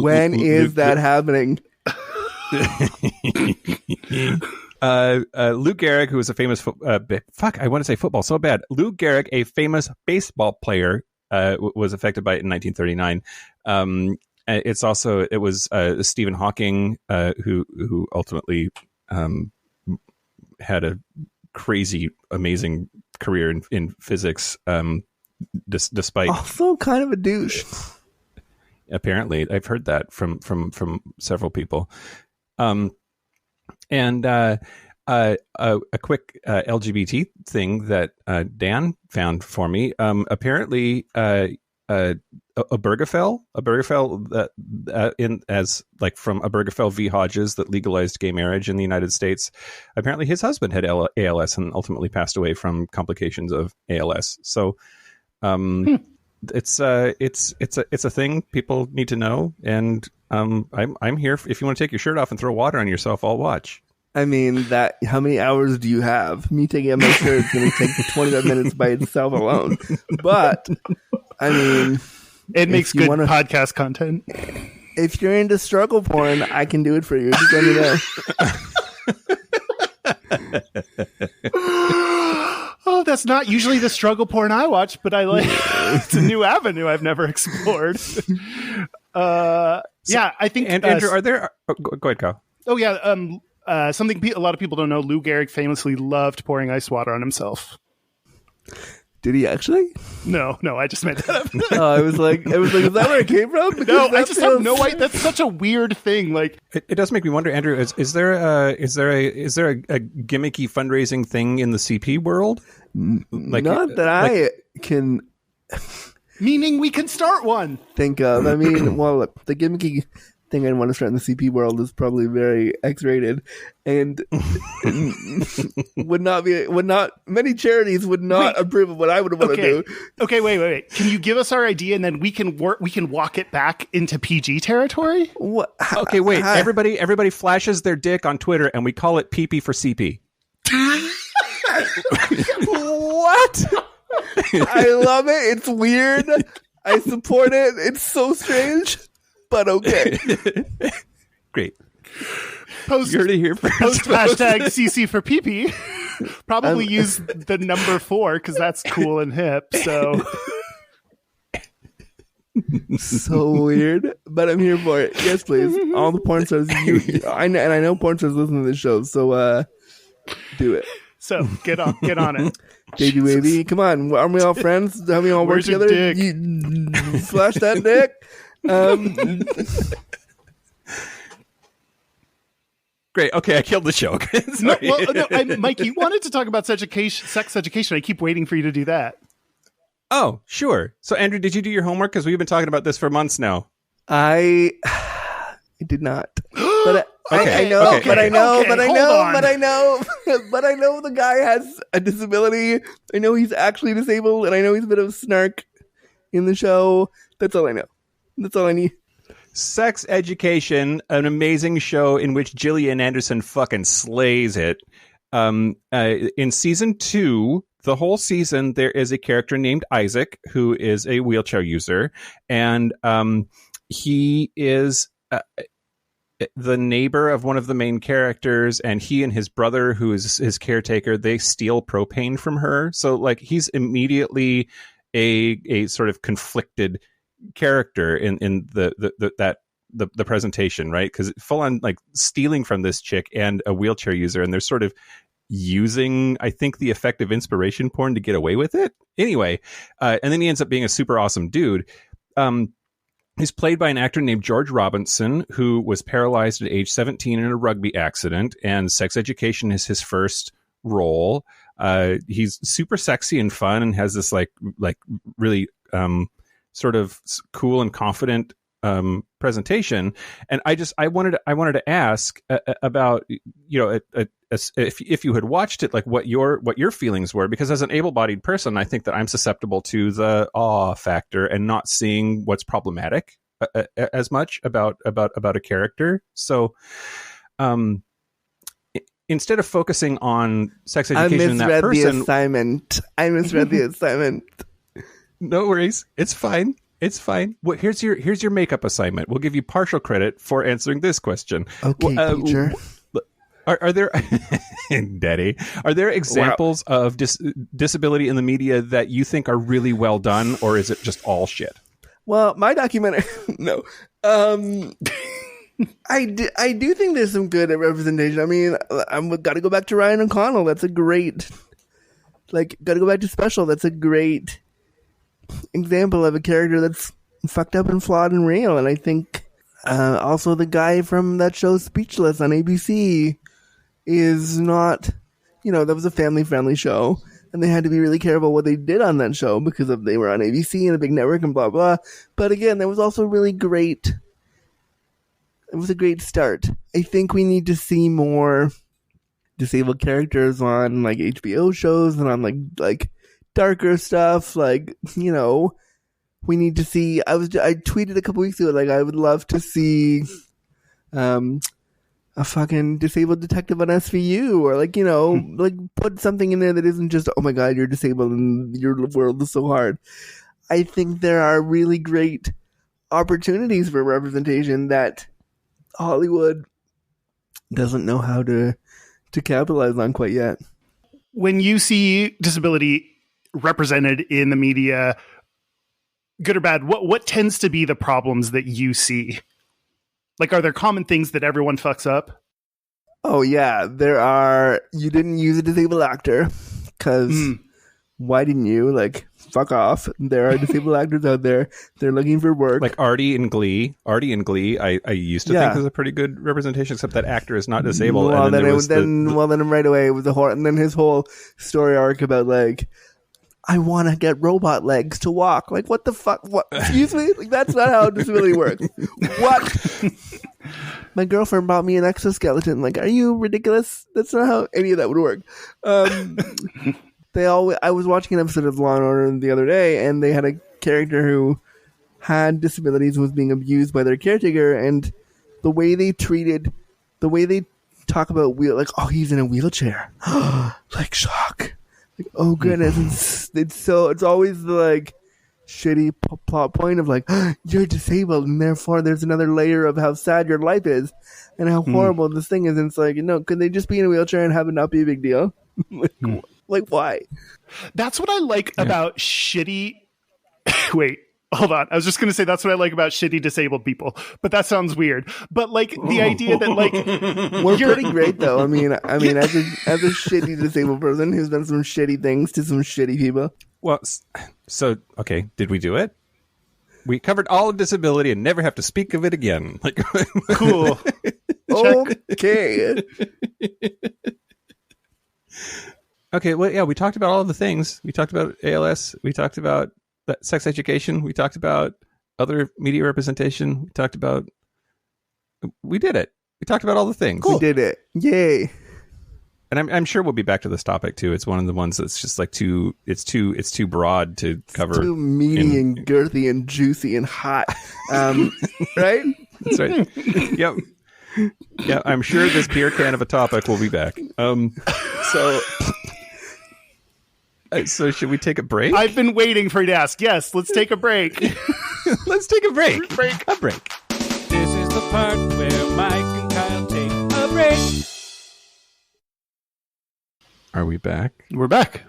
When is that happening? Lou Gehrig, who was a famous I want to say football so bad. Lou Gehrig, a famous baseball player, was affected by it in 1939. It was Stephen Hawking who ultimately had a crazy, amazing career in physics. Despite also kind of a douche. Apparently, I've heard that from several people. And a quick LGBT thing that Dan found for me. Apparently, Obergefell, from Obergefell v. Hodges, that legalized gay marriage in the United States. Apparently, his husband had ALS and ultimately passed away from complications of ALS. So, it's a thing people need to know, and I'm here. If you want to take your shirt off and throw water on yourself, I'll watch. I mean, how many hours do you have? Me taking out my shirt is going to take 25 minutes by itself alone. But, I mean, it makes good podcast content. If you're into struggle porn, I can do it for you. Just let me know. Oh, that's not usually the struggle porn I watch, but I like it's a new avenue I've never explored. I think Andrew, are there? Go ahead, Kyle. Oh yeah, something a lot of people don't know. Lou Gehrig famously loved pouring ice water on himself. Did he actually? No, I just made that up. I was like, is that where it came from? Because no, I just have no idea. That's such a weird thing. Like, it does make me wonder, Andrew. Is there a gimmicky fundraising thing in the CP world? Like, not that I can. Meaning we can start one. Think of. I mean, well, look, the gimmicky thing I want to start in the CP world is probably very X-rated, and many charities would not approve of what I would want to do. Okay, wait. Can you give us our idea and then we can walk it back into PG territory? What? Okay, wait. Everybody flashes their dick on Twitter and we call it PP for CP. What? I love it. It's weird. I support it. It's so strange. But okay. Great. Post hashtag CC for PP. Probably use the number 4 because that's cool and hip. So So weird, but I'm here for it. Yes, please. All the porn stars. I know porn stars listen to this show, so do it. So get on it. Baby wavy, come on. Aren't we all friends? Have we all worked together? Dick? Flash that dick. Great. Okay, I killed the show. Mike, you wanted to talk about sex education. I keep waiting for you to do that. Oh, sure. So, Andrew, did you do your homework? Because we've been talking about this for months now. I did not. But I know the guy has a disability. I know he's actually disabled, and I know he's a bit of a snark in the show. That's all I know. That's all I need. Sex Education, an amazing show in which Gillian Anderson fucking slays it. In season 2, the whole season, there is a character named Isaac who is a wheelchair user, and he is the neighbor of one of the main characters, and he and his brother, who is his caretaker, they steal propane from her. So, like, he's immediately a sort of conflicted character in the presentation, right? Because full on like stealing from this chick and a wheelchair user, and they're sort of using, I think, the effective inspiration porn to get away with it. Anyway, and then he ends up being a super awesome dude. He's played by an actor named George Robinson, who was paralyzed at age 17 in a rugby accident, and Sex Education is his first role. He's super sexy and fun, and has this like really sort of cool and confident presentation. And I wanted to ask about, if you had watched it, like what your feelings were, because as an able-bodied person, I think that I'm susceptible to the awe factor and not seeing what's problematic as much about a character. So instead of focusing on sex education in that person, I misread the assignment. No worries. It's fine. It's fine. Well, here's your makeup assignment. We'll give you partial credit for answering this question. Okay, teacher. Are there, Daddy? Are there examples of disability in the media that you think are really well done, or is it just all shit? Well, my documentary, no. I do think there's some good representation. I mean, I've got to go back to Ryan O'Connell. That's a great, got to go back to Special. That's a great example of a character that's fucked up and flawed and real. And I think also the guy from that show Speechless on ABC is not, that was a family-friendly show, and they had to be really careful what they did on that show because they were on ABC and a big network and blah, blah. But again, that was also really great. It was a great start. I think we need to see more disabled characters on HBO shows and on like darker stuff. We need to see. I tweeted a couple weeks ago, I would love to see a fucking disabled detective on SVU, or put something in there that isn't just, oh my god, you're disabled and your world is so hard. I think there are really great opportunities for representation that Hollywood doesn't know how to capitalize on quite yet. When you see disability represented in the media, good or bad, what tends to be the problems that you see? Are there common things that everyone fucks up? Oh yeah, there are. You didn't use a disabled actor because why didn't you? Fuck off. There are disabled actors out there. They're looking for work. Like Artie in Glee. I used to think was a pretty good representation, except that actor is not disabled. Well, then right away it was a horror. And then his whole story arc about I want to get robot legs to walk. What the fuck? What? Excuse me? That's not how disability works. What? My girlfriend bought me an exoskeleton. Are you ridiculous? That's not how any of that would work. I was watching an episode of Law & Order the other day, and they had a character who had disabilities and was being abused by their caretaker, and the way they talk about oh, he's in a wheelchair. Shock. Oh goodness, it's always the shitty plot point of you're disabled and therefore there's another layer of how sad your life is and how horrible this thing is. And it's could they just be in a wheelchair and have it not be a big deal? Why? That's what I like about shitty. Wait, Hold on. I was just going to say that's what I like about shitty disabled people, but that sounds weird. But like the idea that like we're pretty great though. I mean, as a shitty disabled person who's done some shitty things to some shitty people. Well, so okay, did we do it? We covered all of disability and never have to speak of it again. Like, cool. Okay. Okay. Well, yeah, we talked about all of the things. We talked about ALS. We talked about sex education. We talked about other media representation. We did it. We talked about all the things. Cool. We did it. Yay. And I'm sure we'll be back to this topic too. It's one of the ones that's just like too broad to cover. It's too meaty and girthy and juicy and hot. Right? That's right. Yep. Yeah, I'm sure this beer can of a topic will be back. So should we take a break? I've been waiting for you to ask. Yes, let's take a break. Let's take a break. A break. This is the part where Mike and Kyle take a break. Are we back? We're back.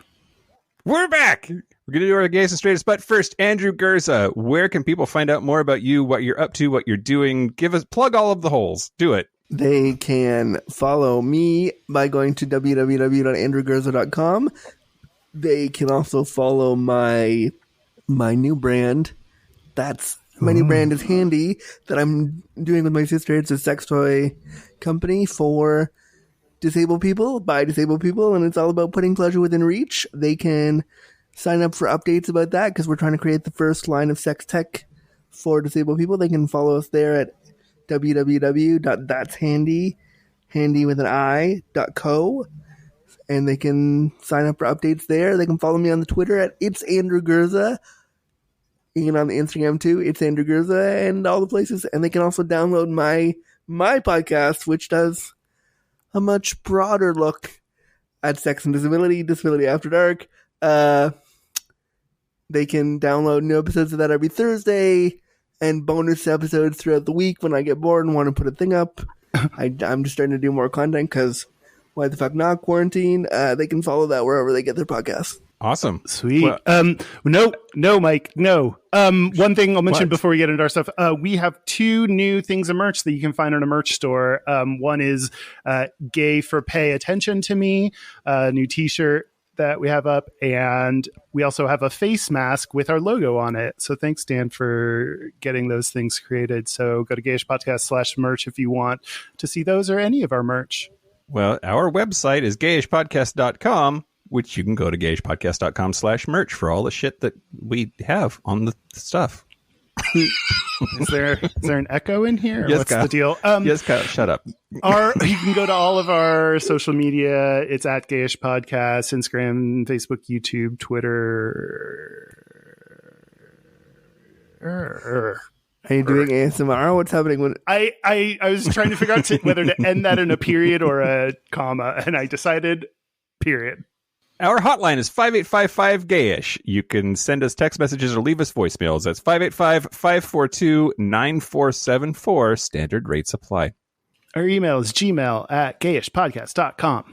We're back. We're going to do our Gayest and Straightest. But first, Andrew Gurza, where can people find out more about you, what you're up to, what you're doing? Plug all of the holes. Do it. They can follow me by going to www.andrewgurza.com. They can also follow my new brand. My new brand is Handy that I'm doing with my sister. It's a sex toy company for disabled people, by disabled people, and it's all about putting pleasure within reach. They can sign up for updates about that because we're trying to create the first line of sex tech for disabled people. They can follow us there at www.thatshandy, handy with an I.co. And they can sign up for updates there. They can follow me on the Twitter at It's Andrew Gurza. And on the Instagram too, It's Andrew Gurza, and all the places. And they can also download my podcast, which does a much broader look at sex and disability After Dark. They can download new episodes of that every Thursday and bonus episodes throughout the week when I get bored and want to put a thing up. I'm just starting to do more content because why the fuck not quarantine? They can follow that wherever they get their podcasts. Awesome. Sweet. Well, no, Mike, no. One thing I'll mention before we get into our stuff, we have 2 new things of merch that you can find on a merch store. One is Gay for Pay Attention to Me, a new t-shirt that we have up, and we also have a face mask with our logo on it. So thanks, Dan, for getting those things created. So go to gayishpodcast.com/merch if you want to see those or any of our merch. Well, our website is gayishpodcast.com, which you can go to gayishpodcast.com/merch for all the shit that we have on the stuff. Is there an echo in here? Yes, What's Kyle. the deal? Yes, Kyle, shut up. You can go to all of our social media. It's at Gayish Podcast, Instagram, Facebook, YouTube, Twitter. Are you doing ASMR? What's happening? I was trying to figure out whether to end that in a period or a comma, and I decided period. Our hotline is 5855-GAYISH. You can send us text messages or leave us voicemails. That's 585-542-9474. Standard rates apply. Our email is gmail@gayishpodcast.com.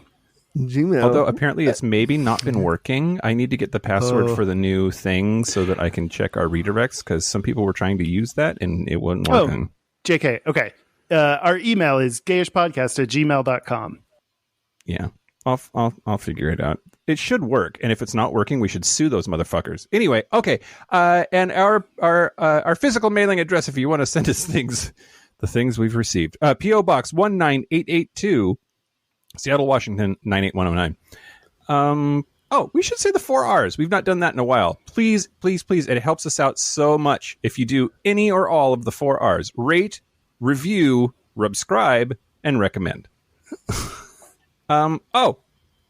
Gmail. Although apparently it's maybe not been working. I need to get the password for the new thing so that I can check our redirects, because some people were trying to use that and it wasn't working. JK. Okay. Our email is gayishpodcast@gmail.com. Yeah. I'll figure it out. It should work, and if it's not working, we should sue those motherfuckers. Anyway, okay. And our physical mailing address, if you want to send us things, the things we've received. P.O. Box 19882, Seattle, Washington 98109. We should say the 4 R's. We've not done that in a while. Please, please, please. It helps us out so much if you do any or all of the 4 R's. Rate, review, subscribe, and recommend.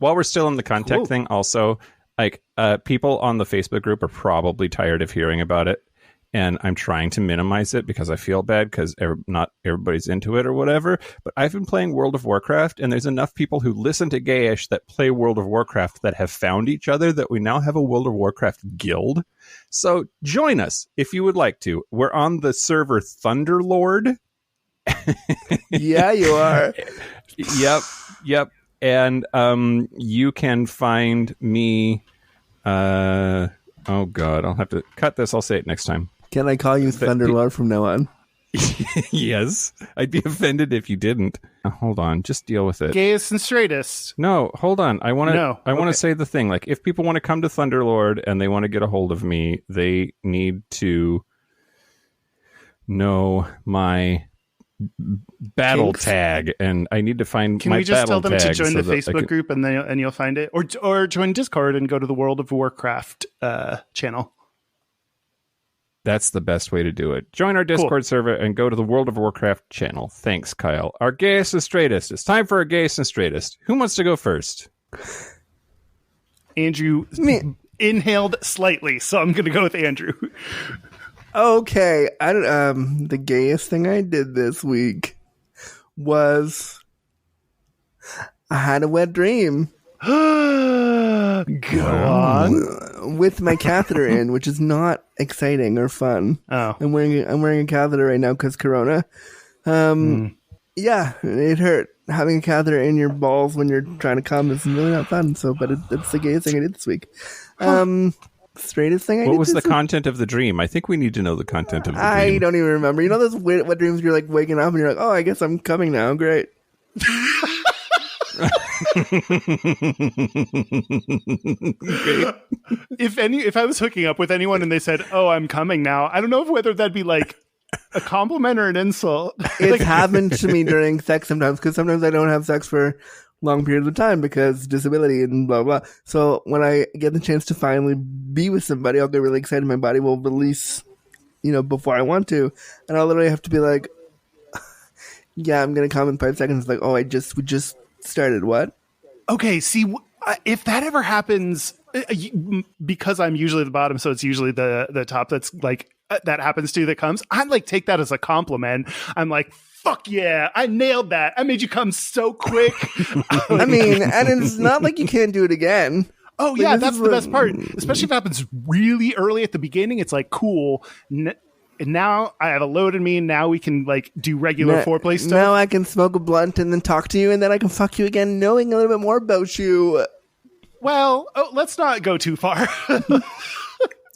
While we're still in the contact thing, also, like, people on the Facebook group are probably tired of hearing about it, and I'm trying to minimize it because I feel bad because not everybody's into it or whatever. But I've been playing World of Warcraft, and there's enough people who listen to Gayish that play World of Warcraft that have found each other that we now have a World of Warcraft guild. So join us if you would like to. We're on the server Thunderlord. Yeah, you are. Yep. And you can find me. Oh God, I'll have to cut this. I'll say it next time. Can I call you Thunderlord from now on? Yes. I'd be offended if you didn't. Hold on. Just deal with it. Gayest and straightest. No, hold on. I want to Okay. say the thing. Like, if people want to come to Thunderlord and they want to get a hold of me, they need to know my battle Kinks? tag, and I need to find Can my we just battle tell them to tag join so the that I Facebook can- group and you'll find it, or join Discord and go to the World of Warcraft channel. That's the best way to do it. Join our Discord server and go to the World of Warcraft channel. Thanks, Kyle. Our Gayest and Straightest. It's time for our Gayest and Straightest. Who wants to go first? Andrew inhaled slightly, so I'm going to go with Andrew. Okay, the gayest thing I did this week was I had a wet dream. Go on. With my catheter in, which is not exciting or fun. Oh. I'm wearing a catheter right now because Corona. Yeah, it hurt. Having a catheter in your balls when you're trying to come is really not fun. So, but it's the gayest thing I did this week. Straightest thing I did. What was this the week? content of the dream? I think we need to know the content of the dream. I don't even remember. You know those wet dreams you're like waking up and you're like, oh, I guess I'm coming now. Great. If I was hooking up with anyone and they said, "Oh, I'm coming now," I don't know whether that'd be like a compliment or an insult. It's happened to me during sex sometimes, because sometimes I don't have sex for long periods of time because disability and blah, blah. So when I get the chance to finally be with somebody, I'll get really excited. My body will release, before I want to. And I'll literally have to be like, yeah, I'm going to come in 5 seconds. Like, oh, we just started. What? Okay, see, if that ever happens, because I'm usually the bottom, so it's usually the top that's like, that happens to that comes, I like take that as a compliment. I'm like, fuck yeah, I nailed that. I made you come so quick. I mean, and it's not like you can't do it again. Oh Like, yeah, this that's is the best part. Especially if it happens really early at the beginning. It's like, cool. And now I have a load in me. Now we can like do regular foreplay stuff. Now I can smoke a blunt and then talk to you, and then I can fuck you again, knowing a little bit more about you. Well, let's not go too far.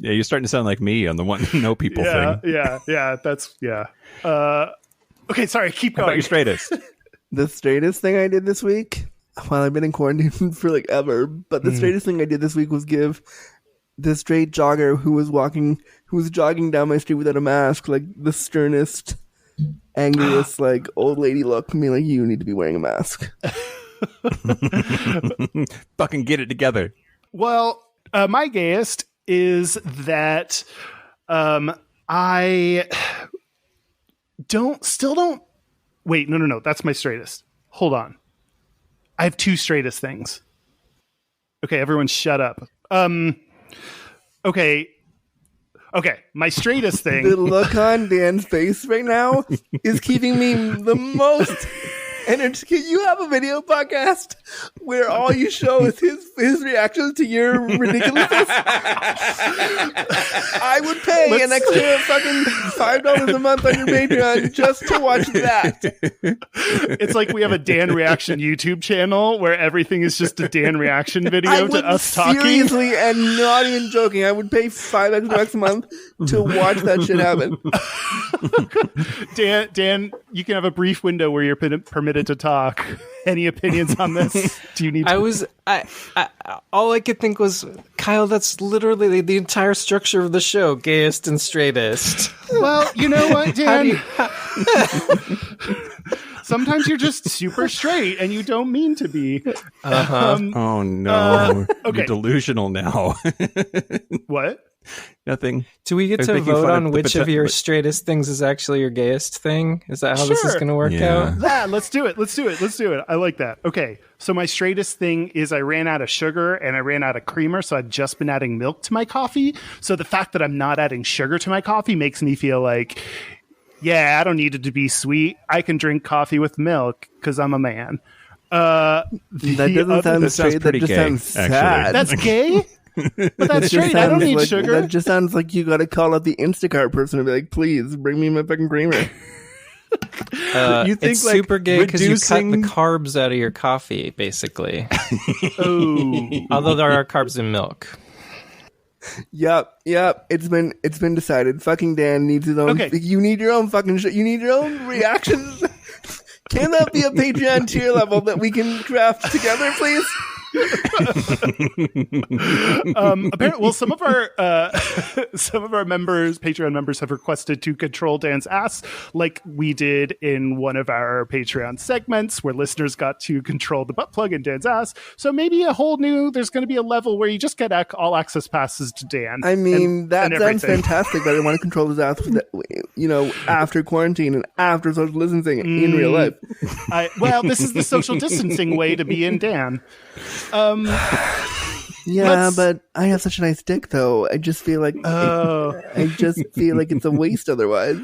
Yeah, you're starting to sound like me on the one know people thing. Yeah. That's yeah. Okay, sorry. Keep How about going. your straightest? The straightest thing I did this week, well, I've been in quarantine for like ever, but the straightest thing I did this week was give the straight jogger who was jogging down my street without a mask, like the sternest, angriest, like old lady look. Me like, you need to be wearing a mask. Fucking get it together. Well, my gayest is that I still don't. Wait, no. That's my straightest. Hold on. I have two straightest things. Okay, everyone shut up. Okay. My straightest thing. The look on Dan's face right now is keeping me the most energy. You have a video podcast where all you show is his reactions to your ridiculousness. I would pay an extra fucking $5 a month on your Patreon just to watch that. It's like we have a Dan reaction YouTube channel where everything is just a Dan reaction video to us talking. Seriously, and not even joking, I would pay $5 a month to watch that shit happen. Dan, you can have a brief window where you're permitted to talk. Any opinions on this? Do you need to? All I could think was, Kyle, that's literally the entire structure of the show, Gayest and Straightest. Well, you know what, Dan? Sometimes you're just super straight and you don't mean to be. Oh no. Okay. You're delusional now. What? Nothing. Do we get I was to making vote fun on of the which of your but- straightest things is actually your gayest thing? Is that how this is Sure. going to work out? Yeah, let's do it. I like that. Okay, so my straightest thing is I ran out of sugar and I ran out of creamer, so I've just been adding milk to my coffee. So the fact that I'm not adding sugar to my coffee makes me feel like, yeah, I don't need it to be sweet. I can drink coffee with milk because I'm a man. That doesn't sound That sounds straight. That pretty just gay, sounds actually. sad. That's gay? But that's That just straight. I don't sounds need like, sugar. That just sounds like you got to call out the Instacart person and be like, please bring me my fucking creamer. You think, It's like, super gay because you cut reducing- the carbs out of your coffee, basically. Oh. Although there are carbs in milk. Yep. It's been decided. Fucking Dan needs his own. Okay. You need your own fucking shit. You need your own reactions. Can that be a Patreon tier level that we can craft together, please? Apparently, well, some of our members, Patreon members, have requested to control Dan's ass, like we did in one of our Patreon segments, where listeners got to control the butt plug in Dan's ass. So maybe there's going to be a level where you just get all access passes to Dan. I mean, that sounds fantastic. But I want to control his ass, after quarantine and after social distancing in real life. Well, this is the social distancing way to be in Dan. Yeah, but I have such a nice dick, though. I just feel like it's a waste otherwise.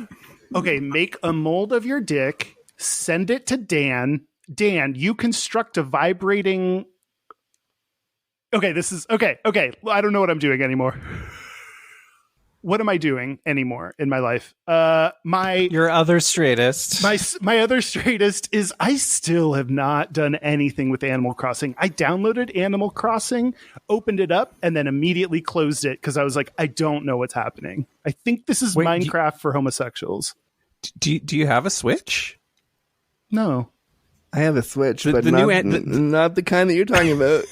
Okay, make a mold of your dick, send it to Dan. Dan, you construct a vibrating. Okay, this is okay. Well, I don't know what I'm doing anymore. What am I doing anymore in my life? Your other straightest. My other straightest is I still have not done anything with Animal Crossing. I downloaded Animal Crossing, opened it up, and then immediately closed it because I was like, I don't know what's happening. I think this is Minecraft for homosexuals. Do you have a Switch? No. I have a Switch, but not the kind that you're talking about.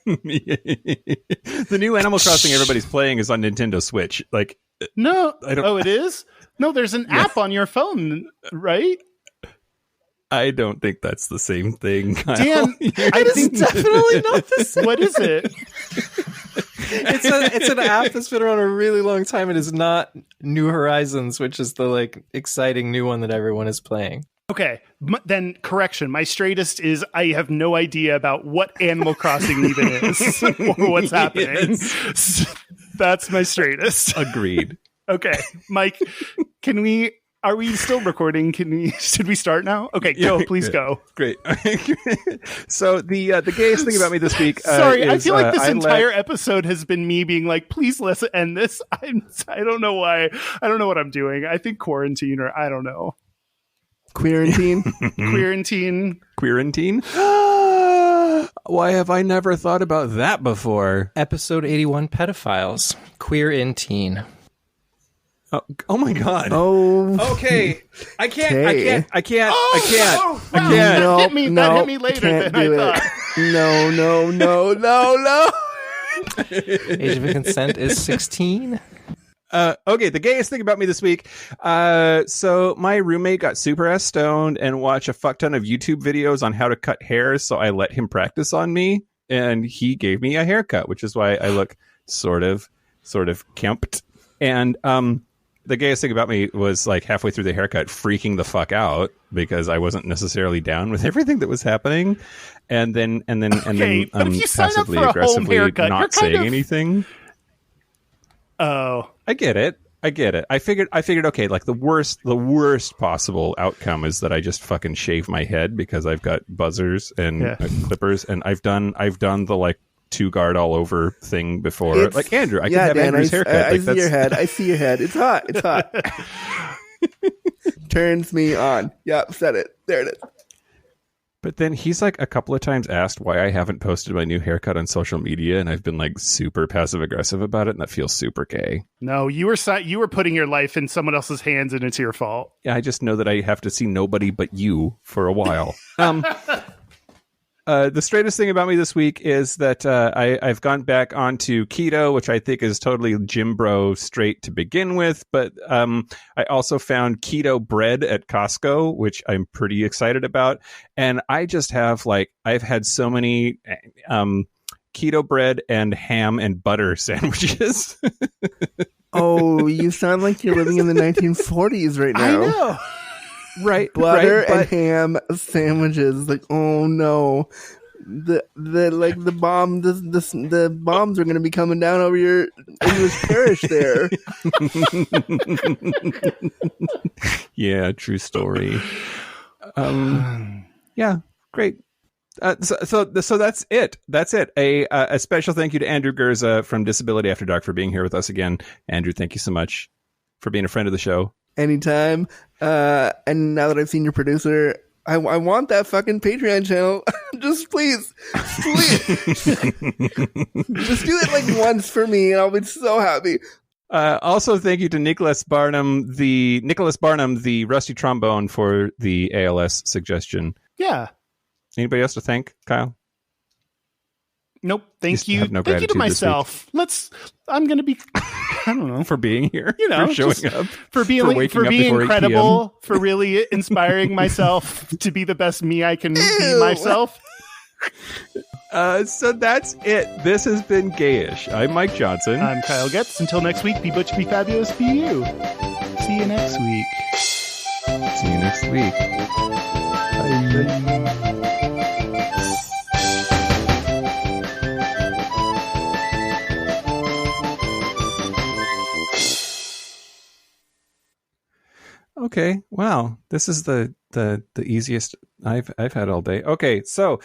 The new Animal Crossing everybody's playing is on Nintendo Switch. Like, no, it is? No, there's an app on your phone, right? I don't think that's the same thing, Kyle. Dan, it's definitely not the same. What is it? It's an app that's been around a really long time. It is not New Horizons, which is the exciting new one that everyone is playing. Okay, then correction. My straightest is I have no idea about what Animal Crossing even is or what's happening. That's my straightest. Agreed. Okay, Mike, are we still recording? Should we start now? Okay, please go. Great. So the gayest thing about me this week. Sorry, I feel like this entire episode has been me being like, please let's end this. I don't know why. I don't know what I'm doing. I think quarantine or I don't know. Queerantine? Queerantine? Why have I never thought about that before? Episode 81, Pedophiles. Queer in teen. Oh my god. Oh. Okay. I can't. No, hit me later than I thought. No. Age of consent is 16. Okay, the gayest thing about me this week. So my roommate got super ass stoned and watched a fuck ton of YouTube videos on how to cut hair. So I let him practice on me, and he gave me a haircut, which is why I look sort of kempt. And the gayest thing about me was like halfway through the haircut, freaking the fuck out because I wasn't necessarily down with everything that was happening, and then passively aggressively not saying anything. Oh, I get it. I figured, okay, like the worst possible outcome is that I just fucking shave my head because I've got buzzers and clippers, and I've done the like 2-guard all over thing before. Like Andrew, I can have Dan, Andrew's haircut. I see your head. I see your head. It's hot. Turns me on. Yep, said it. There it is. But then he's like a couple of times asked why I haven't posted my new haircut on social media, and I've been like super passive aggressive about it, and that feels super gay. No, you were putting your life in someone else's hands, and it's your fault. Yeah, I just know that I have to see nobody but you for a while. The straightest thing about me this week is that I've gone back onto keto, which I think is totally gym bro straight to begin with. But I also found keto bread at Costco, which I'm pretty excited about. And I just have I've had so many keto bread and ham and butter sandwiches. Oh, you sound like you're living in the 1940s right now. I know. Right, butter and ham sandwiches. Like, oh no, the bombs are going to be coming down over your English parish there. Yeah, true story. Yeah, great. So that's it. That's it. A special thank you to Andrew Gurza from Disability After Dark for being here with us again. Andrew, thank you so much for being a friend of the show. Anytime. And now that I've seen your producer, I want that fucking Patreon channel. Just please. Just do it like once for me and I'll be so happy. Also, thank you to Nicholas Barnum, the rusty trombone, for the ALS suggestion. Yeah. Anybody else to thank, Kyle? Nope. Thank you. Have no Thank you to gratitude this myself. I'm going to be, I don't know. for being here, You know, for showing up, for being waking up before 8 p.m. incredible, for really inspiring myself to be the best me I can be myself. So that's it. This has been Gayish. I'm Mike Johnson. I'm Kyle Getz. Until next week, be butch, be fabulous, be you. See you next week. See you next week. Bye. Okay. Wow. This is the easiest I've had all day. Okay. So